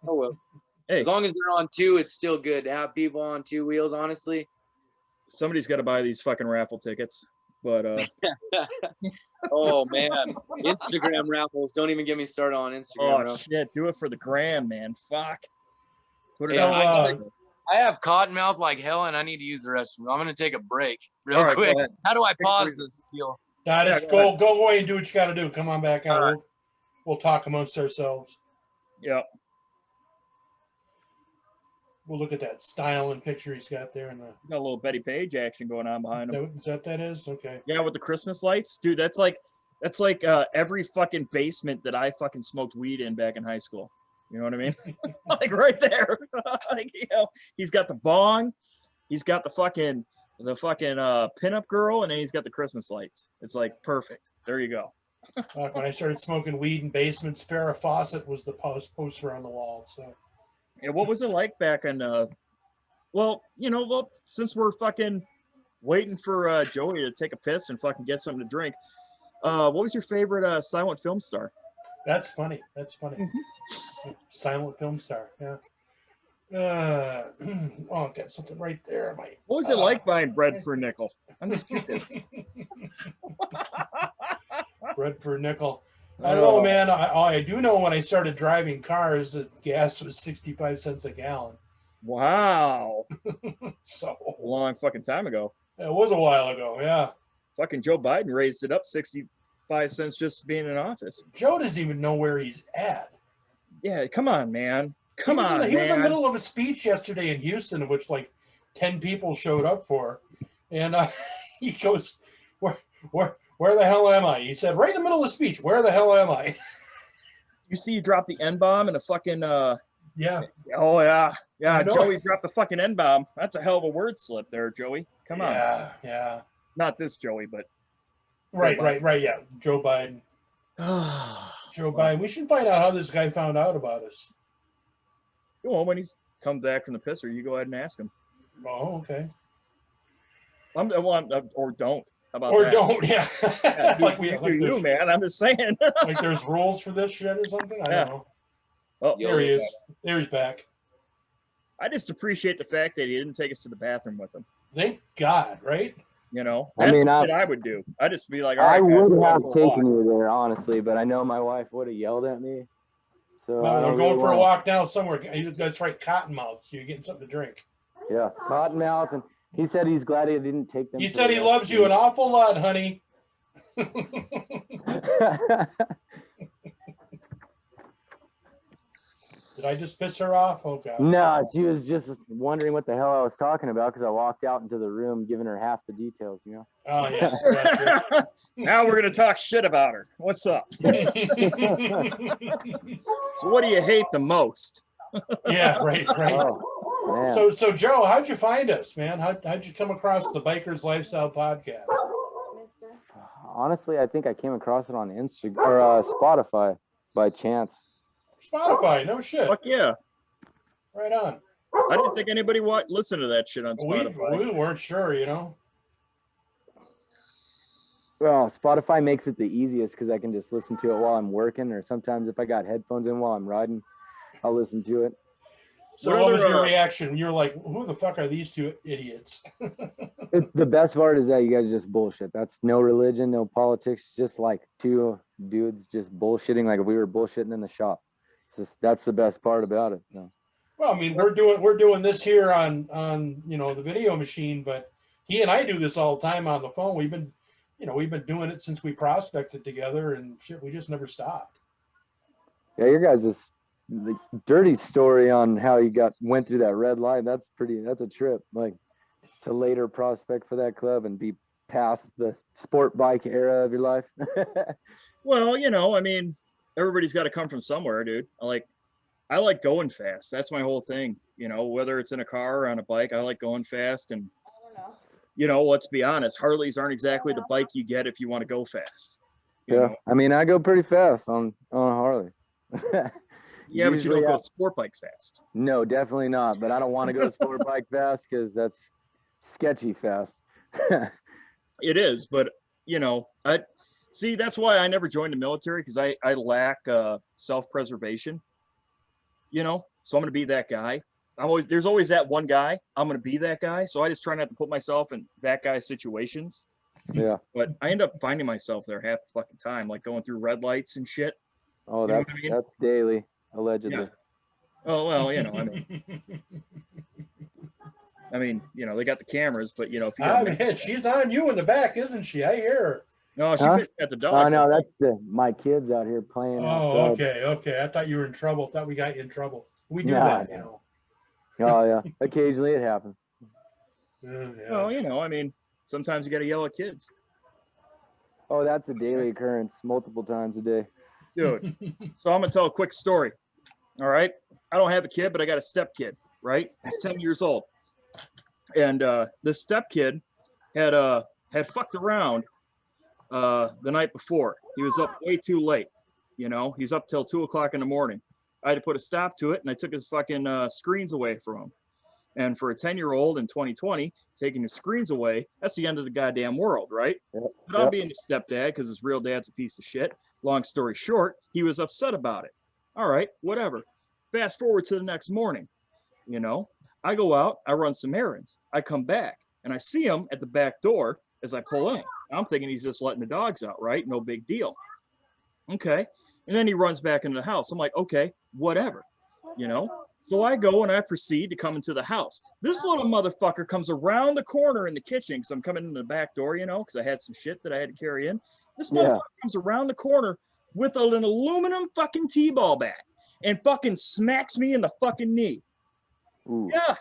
Oh well. Hey, as long as they're on 2, it's still good to have people on 2 wheels. Honestly, somebody's got to buy these fucking raffle tickets. But oh man, Instagram raffles! Don't even get me started on Instagram. Oh shit, do it for the gram, man. Fuck. Put it on. I have cotton mouth like hell, and I need to use the restroom. I'm gonna take a break real quick. How do I pause this deal? Just go away and do what you got to do. Come on back out. Right. We'll talk amongst ourselves. Yeah. We'll look at that styling picture he's got there. Got a little Betty Page action going on behind him. Is that is? Okay. Yeah, with the Christmas lights. Dude, that's like every fucking basement that I fucking smoked weed in back in high school. You know what I mean? Like right there. Like, you know, he's got the bong, he's got the fucking pinup girl, and then he's got the Christmas lights. It's like perfect. There you go. When I started smoking weed in basements, Farrah Fawcett was the poster on the wall. So yeah, what was it like back in since we're fucking waiting for Joey to take a piss and fucking get something to drink, what was your favorite silent film star? That's funny. Mm-hmm. Silent film star. Yeah. I've got something right there. What was it like buying bread for a nickel? I'm just kidding. Bread for a nickel. I don't know, man. I do know when I started driving cars, that gas was 65 cents a gallon. Wow. So a long fucking time ago. It was a while ago, yeah. Fucking Joe Biden raised it up 65 cents just being in office. Joe doesn't even know where he's at. Yeah, come on, man. He was in the middle of a speech yesterday in Houston, which like 10 people showed up for. And he goes, where the hell am I? He said, right in the middle of the speech, where the hell am I? You see, you drop the N-bomb and a fucking Yeah. Oh yeah, I know. Joey dropped the fucking N-bomb. That's a hell of a word slip there, Joey. Come on. Yeah. Not this Joey, but Right. Yeah. Joe Biden. Joe Biden. We should find out how this guy found out about us. Well, when he's come back from the pisser, you go ahead and ask him. Oh, okay. Or don't. How about Or that? don't, yeah. Like you, man. I'm just saying. Like there's rules for this shit or something? I don't know. Oh, there he is. There he's back. I just appreciate the fact that he didn't take us to the bathroom with him. Thank God, right? You know, that's what I would do. I'd just be like, all I right, would have taken you there, honestly, but I know my wife would have yelled at me. So well, we're going for a walk now somewhere. That's right, Cottonmouth. So you're getting something to drink. Yeah, Cottonmouth, and he said he's glad he didn't take them. He said he loves you an awful lot, honey. Did I just piss her off? Oh God. No, she was just wondering what the hell I was talking about because I walked out into the room giving her half the details, you know. Oh yeah. Now we're gonna talk shit about her. What's up? So what do you hate the most? Yeah, right. Oh, man. So Joe, how'd you find us, man? How'd you come across the Bikers Lifestyle Podcast? Honestly, I think I came across it on Instagram or Spotify by chance. Spotify, no shit. Fuck yeah. Right on. I didn't think anybody listened to that shit on Spotify. We weren't sure, you know. Well, Spotify makes it the easiest because I can just listen to it while I'm working, or sometimes if I got headphones in while I'm riding, I'll listen to it. So what was your reaction? You're like, who the fuck are these two idiots? The best part is that you guys just bullshit. That's no religion, no politics, just like two dudes just bullshitting like if we were bullshitting in the shop. That's the best part about it. So. Well, I mean, we're doing this here on the video machine, but he and I do this all the time on the phone. We've been doing it since we prospected together and shit. We just never stopped. Yeah, your guys' the dirty story on how you went through that red light. That's a trip. Like to later prospect for that club and be past the sport bike era of your life. Well, I mean, everybody's got to come from somewhere, dude. I like going fast. That's my whole thing. Whether it's in a car or on a bike, I like going fast. And, let's be honest, Harleys aren't exactly the bike you get if you want to go fast. You know? I mean, I go pretty fast on a Harley. Yeah, but you don't go sport bike fast. No, definitely not. But I don't want to go sport bike fast because that's sketchy fast. It is, but I see. That's why I never joined the military because I lack self-preservation. So I'm going to be that guy. There's always that one guy. I'm going to be that guy. So I just try not to put myself in that guy's situations. Yeah. But I end up finding myself there half the fucking time, like going through red lights and shit. Oh, that's daily, allegedly. Yeah. Oh well, I mean, they got the cameras, but she's on you in the back, isn't she? I hear her. No, she's at the dogs. Oh no, that's my kids out here playing. Oh, okay. I thought you were in trouble. Thought we got you in trouble. We do that, Oh yeah, occasionally it happens. Yeah. Well, I mean, sometimes you got to yell at kids. Oh, that's a daily occurrence, multiple times a day. Dude, so I'm gonna tell a quick story. All right, I don't have a kid, but I got a step kid. Right, he's 10 years old, and this step kid had fucked around the night before. He was up way too late. He's up till 2 o'clock in the morning. I had to put a stop to it, and I took his fucking screens away from him. And for a 10-year-old in 2020, taking his screens away, that's the end of the goddamn world, right? Yep. But I'm being a stepdad because his real dad's a piece of shit. Long story short, he was upset about it. All right, whatever. Fast forward to the next morning. I go out, I run some errands. I come back, and I see him at the back door as I pull in. I'm thinking he's just letting the dogs out, right? No big deal. Okay. And then he runs back into the house. I'm like, okay, whatever. So I go and I proceed to come into the house. This little motherfucker comes around the corner in the kitchen because I'm coming in the back door, because I had some shit that I had to carry in. This motherfucker comes around the corner with an aluminum fucking T-ball bat and fucking smacks me in the fucking knee. Ooh. Yeah.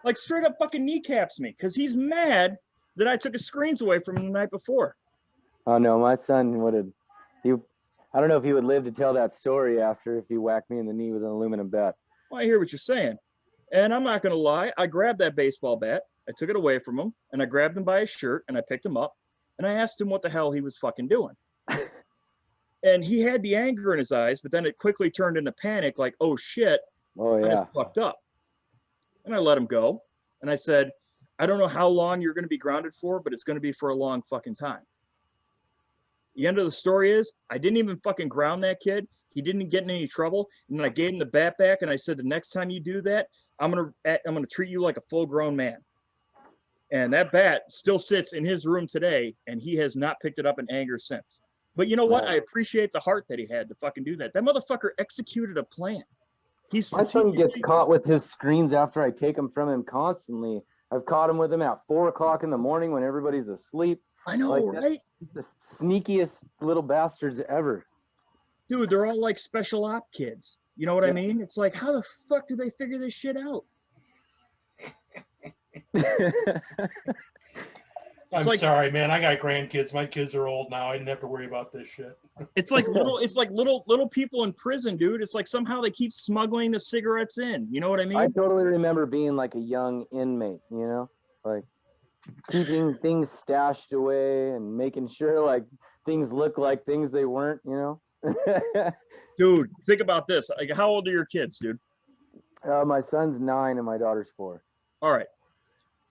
Like straight up fucking kneecaps me because he's mad that I took his screens away from him the night before. Oh no, my son I don't know if he would live to tell that story after if he whacked me in the knee with an aluminum bat. Well, I hear what you're saying. And I'm not going to lie. I grabbed that baseball bat. I took it away from him, and I grabbed him by his shirt, and I picked him up, and I asked him what the hell he was fucking doing. And he had the anger in his eyes, but then it quickly turned into panic, like, oh, shit, Oh, yeah. I fucked up. And I let him go. And I said, I don't know how long you're going to be grounded for, but it's going to be for a long fucking time. The end of the story is I didn't even fucking ground that kid. He didn't get in any trouble. And then I gave him the bat back, and I said, the next time you do that, I'm gonna treat you like a full-grown man. And that bat still sits in his room today, and he has not picked it up in anger since. But you know what? I appreciate the heart that he had to fucking do that. That motherfucker executed a plan. My son gets caught with his screens after I take them from him constantly. I've caught him with them at 4 o'clock in the morning when everybody's asleep. I know, like, right? The sneakiest little bastards ever. Dude, they're all like special op kids. You know what I mean? It's like, how the fuck do they figure this shit out? I'm sorry, man. I got grandkids. My kids are old now. I didn't have to worry about this shit. It's like little people in prison, dude. It's like somehow they keep smuggling the cigarettes in. You know what I mean? I totally remember being like a young inmate, you know, like keeping things stashed away and making sure like things look like things they weren't, you know. Dude, think about this. Like, how old are your kids, dude? My son's 9 and my daughter's 4. All right.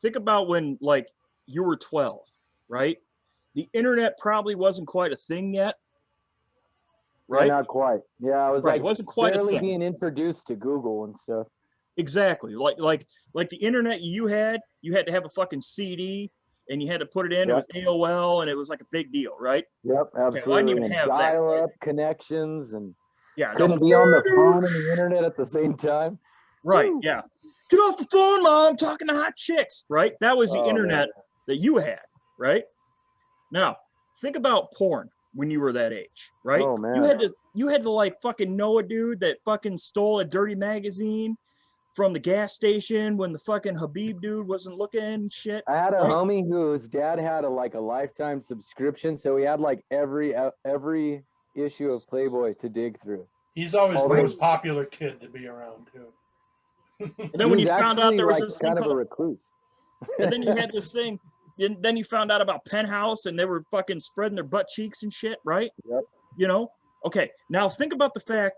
Think about when like you were 12, right? The internet probably wasn't quite a thing yet. Right? Yeah, not quite. Yeah, I was Right, like it wasn't quite a barely thing. being introduced to Google and stuff. Exactly. Like the internet you had to have a fucking CD and you had to put it in. Yep. It was AOL and it was like a big deal, right? Yep, absolutely. Okay, well, I didn't even and have that. dial-up connections and Yeah. couldn't be on the phone and the internet at the same time. Right. Woo. Yeah. Get off the phone, Mom. I'm talking to hot chicks. Right. That was the Oh, internet man. that you had. Right. Now, think about porn when you were that age. Right. Oh, man. You had to like fucking know a dude that fucking stole a dirty magazine from the gas station when the fucking Habib dude wasn't looking and shit. I had a right? homie whose dad had a lifetime subscription, so he had like every issue of Playboy to dig through. He's always the Already. most popular kid to be around, too. And then when He you was found out actually, there was like, this thing kind of a called, recluse. and then you had this thing, and then you found out about Penthouse and they were fucking spreading their butt cheeks and shit, right? Yep. You know? Okay, now think about the fact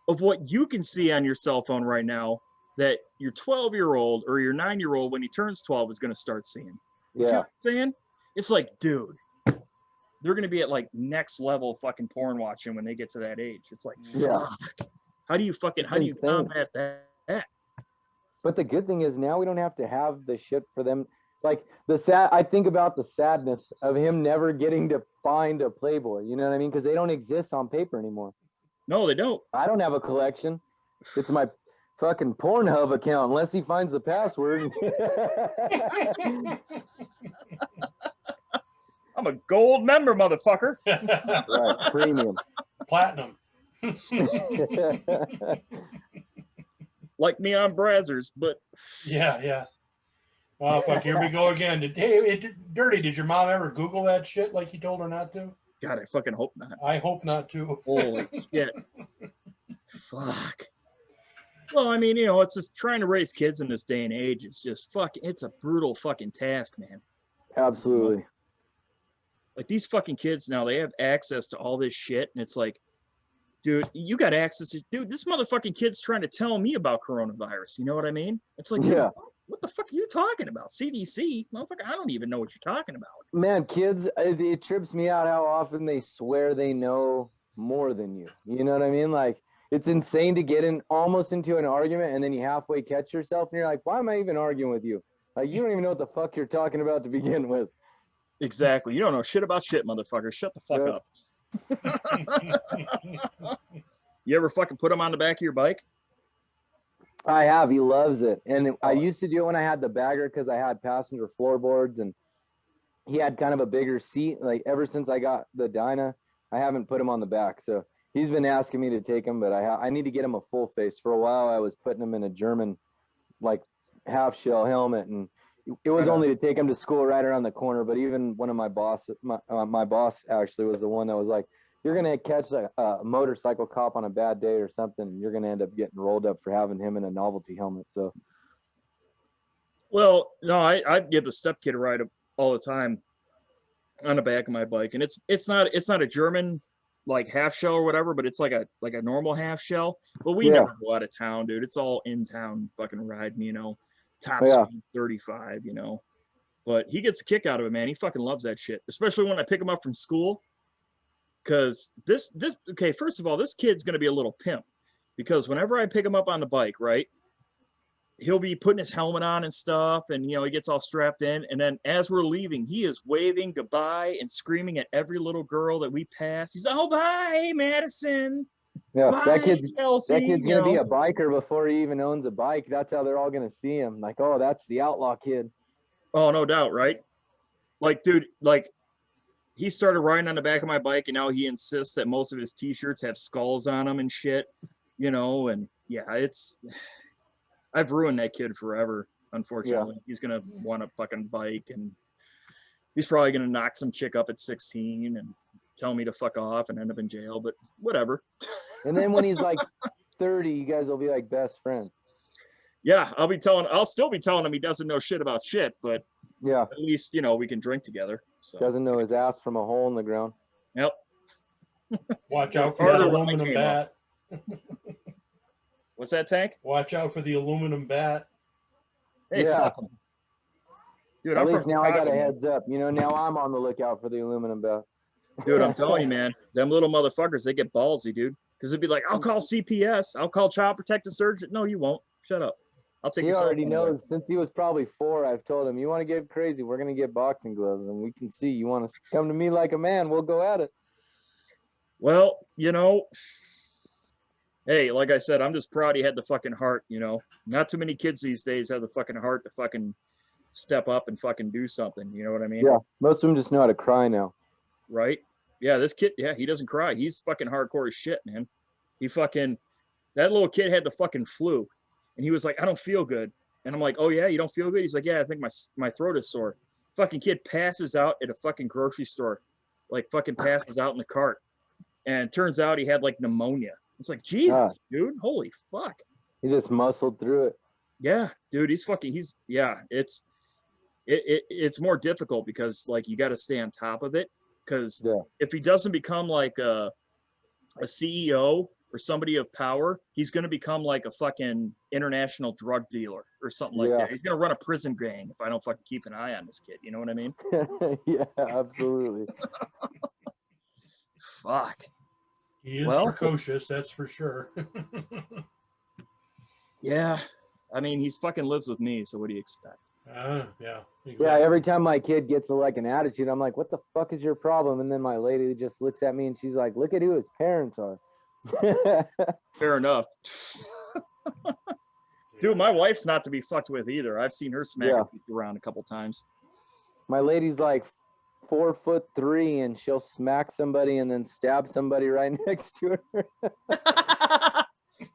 of what you can see on your cell phone right now that your 12-year-old or your 9-year-old when he turns 12 is going to start seeing. You see Yeah. what I'm saying? It's like, dude, they're going to be at like next level fucking porn watching when they get to that age. It's like, Yeah. fuck. How do you insane. combat that? But the good thing is now we don't have to have the shit for them. Like I think about the sadness of him never getting to find a Playboy. You know what I mean? Because they don't exist on paper anymore. No, they don't. I don't have a collection. It's my fucking Pornhub account unless he finds the password. I'm a gold member, motherfucker. Right, premium. Platinum. Like me on Brazzers, but Yeah. Oh, fuck, here we go again. Dirty, did your mom ever Google that shit like you told her not to? God, I fucking hope not. I hope not to. Holy shit. Fuck. Well, I mean, you know, it's just trying to raise kids in this day and age. It's just it's a brutal fucking task, man. Absolutely. Like these fucking kids now, they have access to all this shit. And it's like, dude, you got access to, dude, this motherfucking kid's trying to tell me about coronavirus. You know what I mean? It's like, dude, Yeah. what the fuck are you talking about? CDC? Motherfucker, I don't even know what you're talking about. Man, kids, it trips me out how often they swear they know more than you. You know what I mean? Like, it's insane to get almost into an argument and then you halfway catch yourself and you're like, why am I even arguing with you? Like, you don't even know what the fuck you're talking about to begin with. Exactly. You don't know shit about shit, motherfucker. Shut the fuck up. You ever fucking put him on the back of your bike? I have. He loves it. And I used to do it when I had the bagger because I had passenger floorboards and he had kind of a bigger seat. Like ever since I got the Dyna, I haven't put him on the back. So he's been asking me to take him, but I need to get him a full face. For a while, I was putting him in a German, like half shell helmet. And it was only to take him to school right around the corner. But even one of my boss actually was the one that was like, you're gonna catch a motorcycle cop on a bad day or something, and you're gonna end up getting rolled up for having him in a novelty helmet. So, Well, no, I give the step kid a ride all the time on the back of my bike, and it's not a German like half shell or whatever, but it's like a normal half shell. But we Yeah. never go out of town, dude. It's all in town fucking riding, you know, top Yeah. speed 35, you know. But he gets a kick out of it, man. He fucking loves that shit, especially when I pick him up from school. Because this okay, first of all, this kid's gonna be a little pimp, because whenever I pick him up on the bike, right, he'll be putting his helmet on and stuff, and you know, he gets all strapped in, and then as we're leaving, he is waving goodbye and screaming at every little girl that we pass. He's like, "Oh, bye, Madison. yeah, Bye, that kid's Kelsey," you gonna be know? a biker before he even owns a bike. That's how they're all gonna see him. Like, oh, that's the outlaw kid. Oh, no doubt, right? Like, dude, like he started riding on the back of my bike, and now he insists that most of his t-shirts have skulls on them and shit, you know. And yeah, I've ruined that kid forever, unfortunately. He's gonna want a fucking bike, and he's probably gonna knock some chick up at 16 and tell me to fuck off and end up in jail, but whatever. And then when he's like 30, you guys will be like best friends. Yeah, I'll still be telling him he doesn't know shit about shit, but Yeah, at least, you know, we can drink together. So doesn't know his ass from a hole in the ground. yep. Watch out for that Harder when I aluminum came bat. What's that, Tank? Watch out for the aluminum bat. Hey, Yeah. fuck him. Dude, At I'm least from now I got a Chicago, man. heads up. You know, now I'm on the lookout for the aluminum bat. Dude, I'm telling you, man, them little motherfuckers, they get ballsy, dude. Because it'd be like, I'll call CPS, I'll call Child Protective Services. No, you won't. Shut up. I'll take He your cell already phone away. knows. Since he was probably 4, I've told him, you want to get crazy, we're going to get boxing gloves, and we can see. You want to come to me like a man, we'll go at it. Well, you know, hey, like I said, I'm just proud he had the fucking heart, you know. Not too many kids these days have the fucking heart to fucking step up and fucking do something. You know what I mean? Yeah, most of them just know how to cry now. Right? Yeah, this kid, yeah, he doesn't cry. He's fucking hardcore as shit, man. That little kid had the fucking flu, and he was like, I don't feel good. And I'm like, oh yeah, you don't feel good? He's like, yeah, I think my throat is sore. Fucking kid passes out at a fucking grocery store, like fucking passes out in the cart. And it turns out he had like pneumonia. It's like, Jesus, dude, holy fuck. He just muscled through it. Yeah, dude, it's more difficult because like you got to stay on top of it. Because if he doesn't become like a CEO or somebody of power, he's going to become like a fucking international drug dealer or something like that. He's going to run a prison gang if I don't fucking keep an eye on this kid. You know what I mean? Yeah, absolutely. Fuck. He is precocious, that's for sure. Yeah. I mean, he's fucking lives with me, so what do you expect? Yeah. Exactly. Yeah, every time my kid gets like an attitude, I'm like, what the fuck is your problem? And then my lady just looks at me and she's like, look at who his parents are. Fair enough. Dude, my wife's not to be fucked with either. I've seen her smack her feet around a couple times. My lady's like 4'3" and she'll smack somebody and then stab somebody right next to her.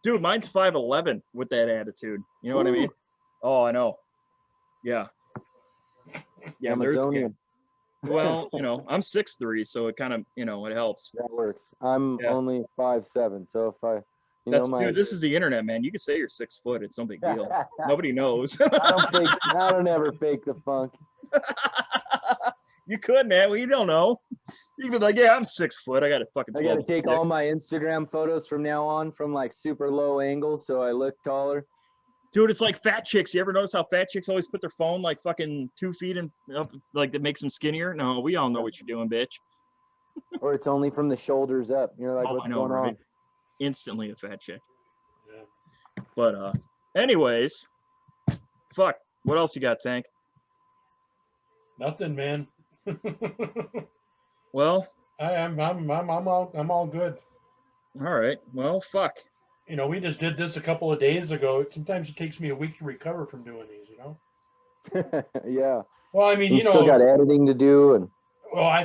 Dude, mine's 5'11" with that attitude. You know what I mean? Oh, I know. Yeah. Yeah, Amazonian. Well, you know, I'm 6'3", so it kind of, you know, it helps. That works. I'm only 5'7", so if I, dude, this is the internet, man. You can say you're 6 foot. It's no big deal. Nobody knows. I don't ever fake the funk. You could, man. Well, you don't know. You can be like, yeah, I'm 6 foot. I got to fucking. I got to take all my Instagram photos from now on from like super low angles so I look taller. Dude, it's like fat chicks. You ever notice how fat chicks always put their phone like fucking 2 feet and up, like that makes them skinnier? No, we all know what you're doing, bitch. Or it's only from the shoulders up. You're like, what's going on? Instantly a fat chick. Yeah. But anyways, fuck. What else you got, Tank? Nothing, man. Well, I'm all good. All right. Well, fuck. You know, we just did this a couple of days ago. Sometimes it takes me a week to recover from doing these, you know? Yeah. Well, I mean, you still got editing to do, and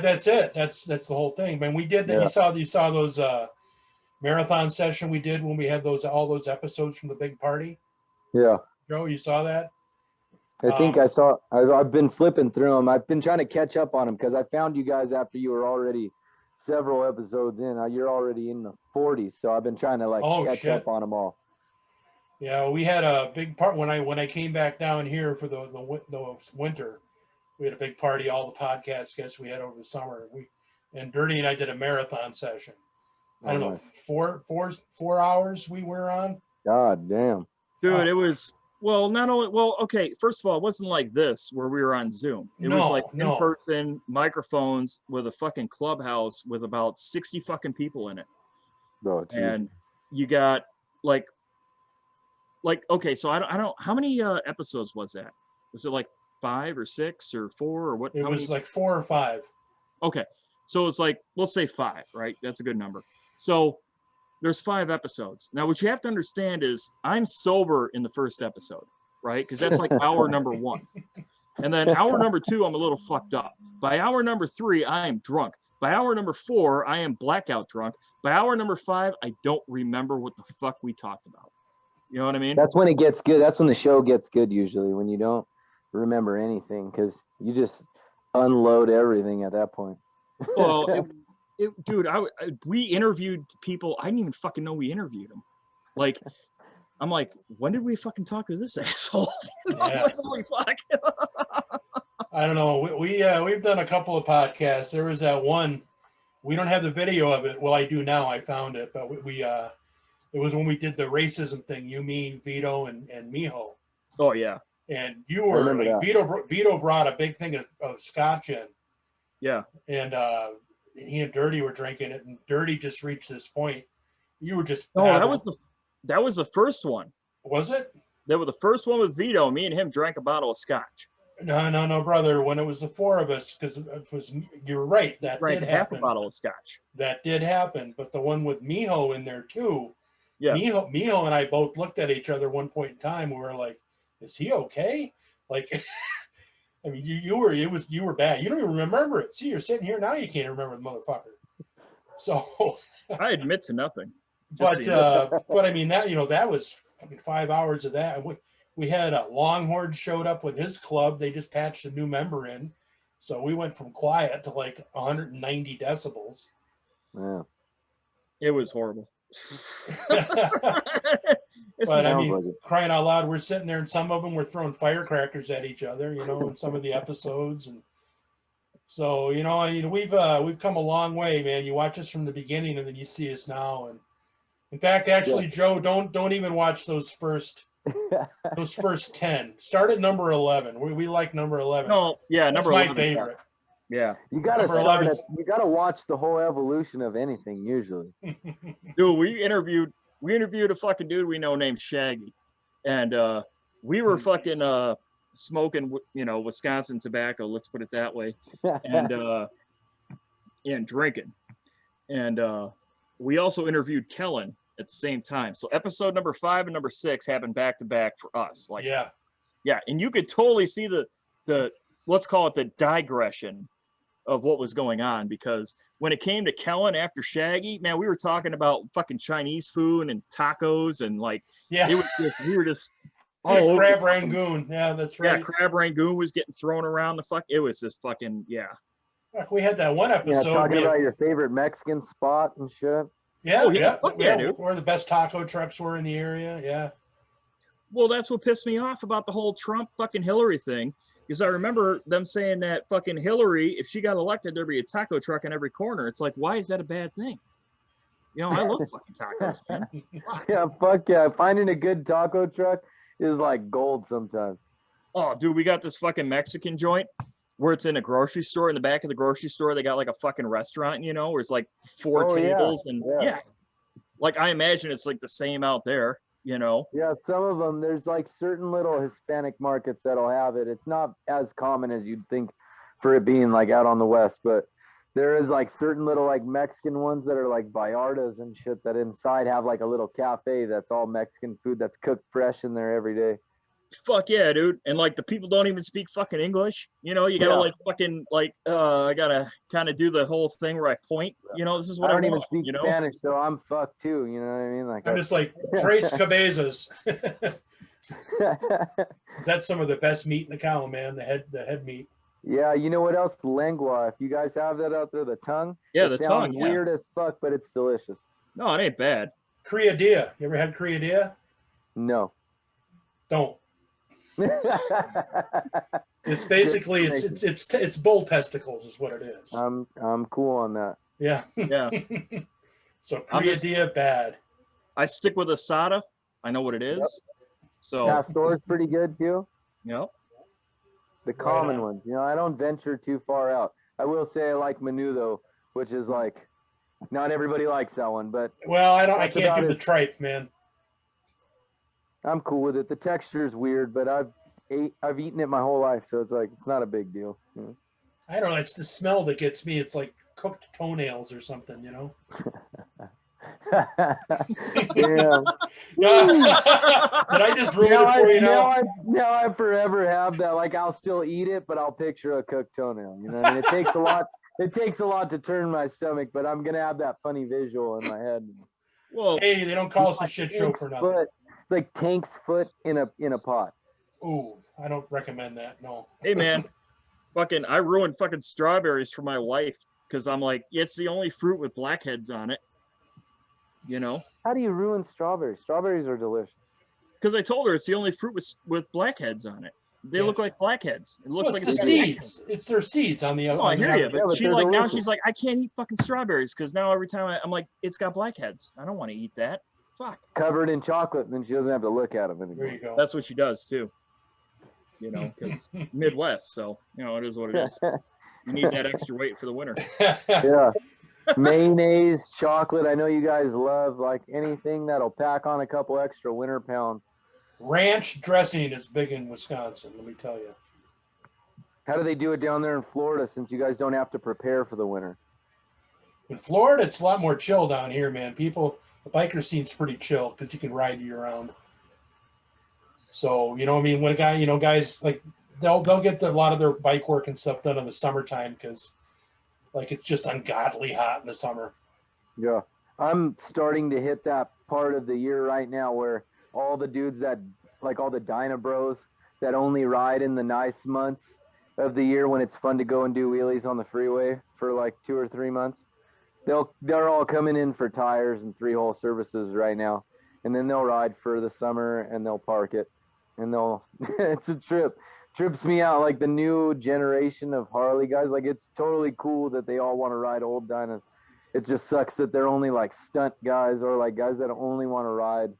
that's it. That's the whole thing. Man, we did that. Yeah. You saw those marathon session we did when we had all those episodes from the big party. Yeah. Joe, you saw that? I think I saw. I've been flipping through them. I've been trying to catch up on them because I found you guys after you were already several episodes in. You're already in the 40s, so I've been trying to like catch up on them all. Yeah, we had a big part when I came back down here for the winter. We had a big party, all the podcast guests we had over the summer. And Dirty and I did a marathon session. I don't know, 4 hours we were on. God damn, dude, it was not only okay. First of all, it wasn't like this where we were on Zoom. It was like in person, microphones with a fucking clubhouse with about 60 fucking people in it. Oh, and you got like okay, so I don't how many episodes was that? Was it like 5 or 6 or 4 or what? It was like 4 or 5. Okay, so it's like, let's say 5, right? That's a good number. So there's 5 episodes. Now, what you have to understand is I'm sober in the first episode, right? Because that's like hour number 1. And then hour number 2, I'm a little fucked up. By hour number 3, I am drunk. By hour number 4, I am blackout drunk. By hour number 5, I don't remember what the fuck we talked about. You know what I mean? That's when it gets good. That's when the show gets good usually, when you don't remember anything, because you just unload everything at that point. Well, dude, we interviewed people. I didn't even fucking know we interviewed them. Like, I'm like, when did we fucking talk to this asshole? Yeah. Holy fuck. I don't know. We've done a couple of podcasts. There was that one. We don't have the video of it. Well, I do now. I found it, but we it was when we did the racism thing. You, me, Vito, and Miho. Oh yeah. And you were like, Vito brought a big thing of scotch in. Yeah. And he and Dirty were drinking it, and Dirty just reached this point. You were just that was the first one. Was it? That was the first one with Vito. Me and him drank a bottle of scotch. No, brother. When it was the 4 of us, because it was, you were right. That drank did half happen. a bottle of scotch. That did happen. But the one with Miho in there too. Yeah. Miho and I both looked at each other one point in time. We were like, "Is he okay?" Like, I mean, you were bad. You don't even remember it. See, you're sitting here now. You can't remember the motherfucker. So I admit to nothing. But I mean that was fucking 5 hours of that. And we had a Longhorn showed up with his club. They just patched a new member in, so we went from quiet to like 190 decibels. Yeah, it was horrible. But I mean, crying out loud, we're sitting there, and some of them were throwing firecrackers at each other, in some of the episodes, and so we've come a long way, man. You watch us from the beginning, and then you see us now. And in fact, actually, Joe, don't even watch those first 10. Start at number 11. We like number 11. No, yeah, that's number 11. My favorite. Yeah, you gotta watch the whole evolution of anything usually. Dude, we interviewed a fucking dude we know named Shaggy, and we were fucking smoking, Wisconsin tobacco. Let's put it that way, and drinking, and we also interviewed Kellen at the same time. So episode number 5 and number 6 happened back to back for us. Like, yeah, and you could totally see the let's call it the digression of what was going on, because when it came to Kellen after Shaggy, man, we were talking about fucking Chinese food and tacos and it was just, we were just all crab rangoon. Yeah, that's right. Yeah, crab rangoon was getting thrown around the fuck. It was just fucking Like we had that one episode. Talking about your favorite Mexican spot and shit. Yeah, dude. Where the best taco trucks were in the area. Yeah. Well, that's what pissed me off about the whole Trump fucking Hillary thing. Because I remember them saying that fucking Hillary, if she got elected, there'd be a taco truck in every corner. It's like, why is that a bad thing? I love fucking tacos, man. Yeah, fuck yeah. Finding a good taco truck is like gold sometimes. Oh, dude, we got this fucking Mexican joint where it's in a grocery store. In the back of the grocery store, they got like a fucking restaurant, where it's like 4 tables. And like I imagine it's like the same out there. Yeah, some of them, there's like certain little Hispanic markets that'll have it. It's not as common as you'd think for it being like out on the West, but there is like certain little like Mexican ones that are like Vallartas and shit that inside have like a little cafe that's all Mexican food that's cooked fresh in there every day. Fuck yeah, dude. And like the people don't even speak fucking English. You gotta like fucking like I gotta kind of do the whole thing where I point. This is what I don't even want, speak Spanish, so I'm fucked too. You know what I mean? Like I'm just like Tres Cabezas. That's some of the best meat in the cow, man. The head meat. Yeah, you know what else? Lengua. If you guys have that out there, the tongue. Yeah, it the sounds tongue, yeah. weird as fuck, but it's delicious. No, it ain't bad. Criadilla. You ever had criadilla? No. Don't. It's basically it's bull testicles is what it is. I'm cool on that. Yeah. Yeah. So criadilla bad. I stick with asada. I know what it is. Yep. So Pastor's pretty good too. Yep. The common ones. You know, I don't venture too far out. I will say I like menudo, which is like not everybody likes that one, but well, I can't do the tripe, man. I'm cool with it. The texture is weird, but I've eaten it my whole life, so it's like it's not a big deal. Yeah. I don't know. It's the smell that gets me. It's like cooked toenails or something, you know. Yeah. Did I just ruin it for you now? Now I forever have that. Like I'll still eat it, but I'll picture a cooked toenail. You know, I mean, it takes a lot. It takes a lot to turn my stomach, but I'm gonna have that funny visual in my head. Well, hey, they don't call us a shit show for nothing. But like Tank's foot in a pot. Ooh, I don't recommend that. No. Hey man, I ruined fucking strawberries for my wife because I'm like, it's the only fruit with blackheads on it. You know? How do you ruin strawberries? Strawberries are delicious. Because I told her it's the only fruit with blackheads on it. They look like blackheads. It looks like it's the seeds. It's their seeds on the. Oh, I hear you, but she like delicious. now she's like, I can't eat fucking strawberries because now every time I'm like, it's got blackheads. I don't want to eat that. Fuck. Covered in chocolate, and then she doesn't have to look at them anymore. There you go. That's what she does too. You know, because Midwest, so you know it is what it is. You need that extra weight for the winter. Yeah. Mayonnaise, chocolate. I know you guys love like anything that'll pack on a couple extra winter pounds. Ranch dressing is big in Wisconsin, let me tell you. How do they do it down there in Florida since you guys don't have to prepare for the winter? In Florida, it's a lot more chill down here, man. The biker scene's pretty chill because you can ride year round. So, you know what I mean? When a guy, you know, guys like they'll get a lot of their bike work and stuff done in the summertime because like it's just ungodly hot in the summer. Yeah. I'm starting to hit that part of the year right now where all the dudes that like all the Dyna bros that only ride in the nice months of the year when it's fun to go and do wheelies on the freeway for like 2 or 3 months, they're all coming in for tires and 3-hole services right now, and then they'll ride for the summer and they'll park it and it's a trip. Trips me out, like the new generation of Harley guys. Like it's totally cool that they all want to ride old Dynas. It just sucks that they're only like stunt guys or like guys that only want to ride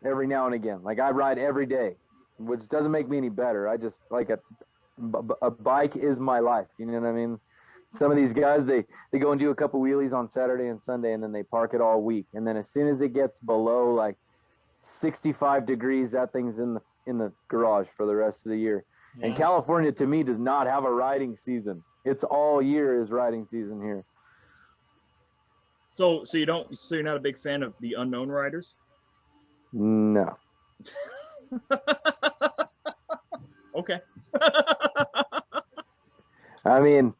every now and again. Like I ride every day, which doesn't make me any better. I just like a bike is my life. You know what I mean? Some of these guys, they go and do a couple wheelies on Saturday and Sunday, and then they park it all week. And then as soon as it gets below like 65 degrees, that thing's in the garage for the rest of the year. Yeah. And California, to me, does not have a riding season. It's all year is riding season here. So you're not a big fan of the unknown riders? No. Okay. I mean,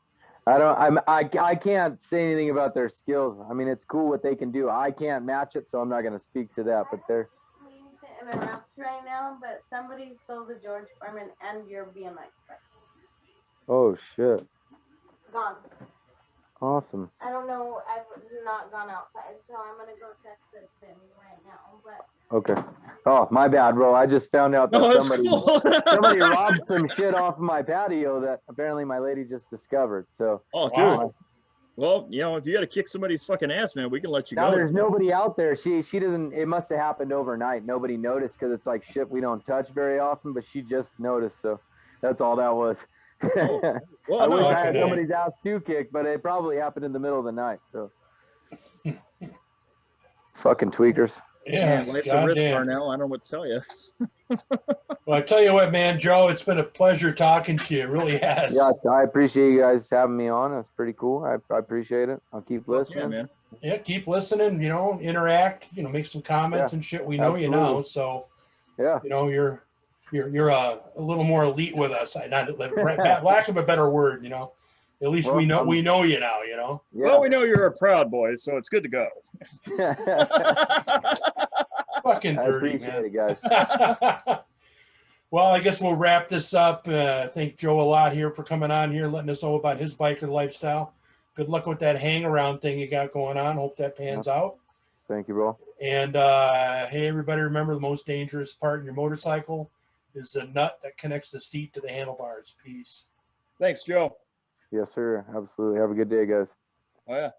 I can't say anything about their skills. I mean, it's cool what they can do. I can't match it, so I'm not going to speak to that. But they're. To interrupt right now, but somebody stole the George Foreman and your BMX bike. Oh shit. Gone. Awesome. I don't know. I've not gone outside, so I'm gonna go text it to him right now. But. Okay. Oh, my bad, bro. I just found out that somebody robbed some shit off of my patio that apparently my lady just discovered. So. Oh, dude. Well, you know, if you got to kick somebody's fucking ass, man, we can let you go. Now there's nobody out there. She doesn't. It must have happened overnight. Nobody noticed because it's like shit we don't touch very often. But she just noticed, so that's all that was. Oh. Well, I wish I had somebody's ass to kick, but it probably happened in the middle of the night. So. Fucking tweakers. Yeah, life's a risk, Darnell. I don't know what to tell you. Well, I tell you what, man, Joe, it's been a pleasure talking to you. It really has. Yeah, I appreciate you guys having me on. That's pretty cool. I appreciate it. I'll keep listening. Yeah, man. Yeah, keep listening. You know, interact. You know, make some comments and shit. We know you now, so yeah. You know, you're a little more elite with us. Lack of a better word, you know. At least we know you now, you know. Yeah. Well, we know you're a proud boy, so it's good to go. Fucking dirty, I appreciate man. it, guys. Well, I guess we'll wrap this up. Thank Joe a lot here for coming on here, letting us know about his biker lifestyle. Good luck with that hang around thing you got going on. Hope that pans out. Thank you, bro. And hey, everybody, remember the most dangerous part in your motorcycle is the nut that connects the seat to the handlebars. Peace. Thanks, Joe. Yes, sir. Absolutely. Have a good day, guys. Oh, yeah.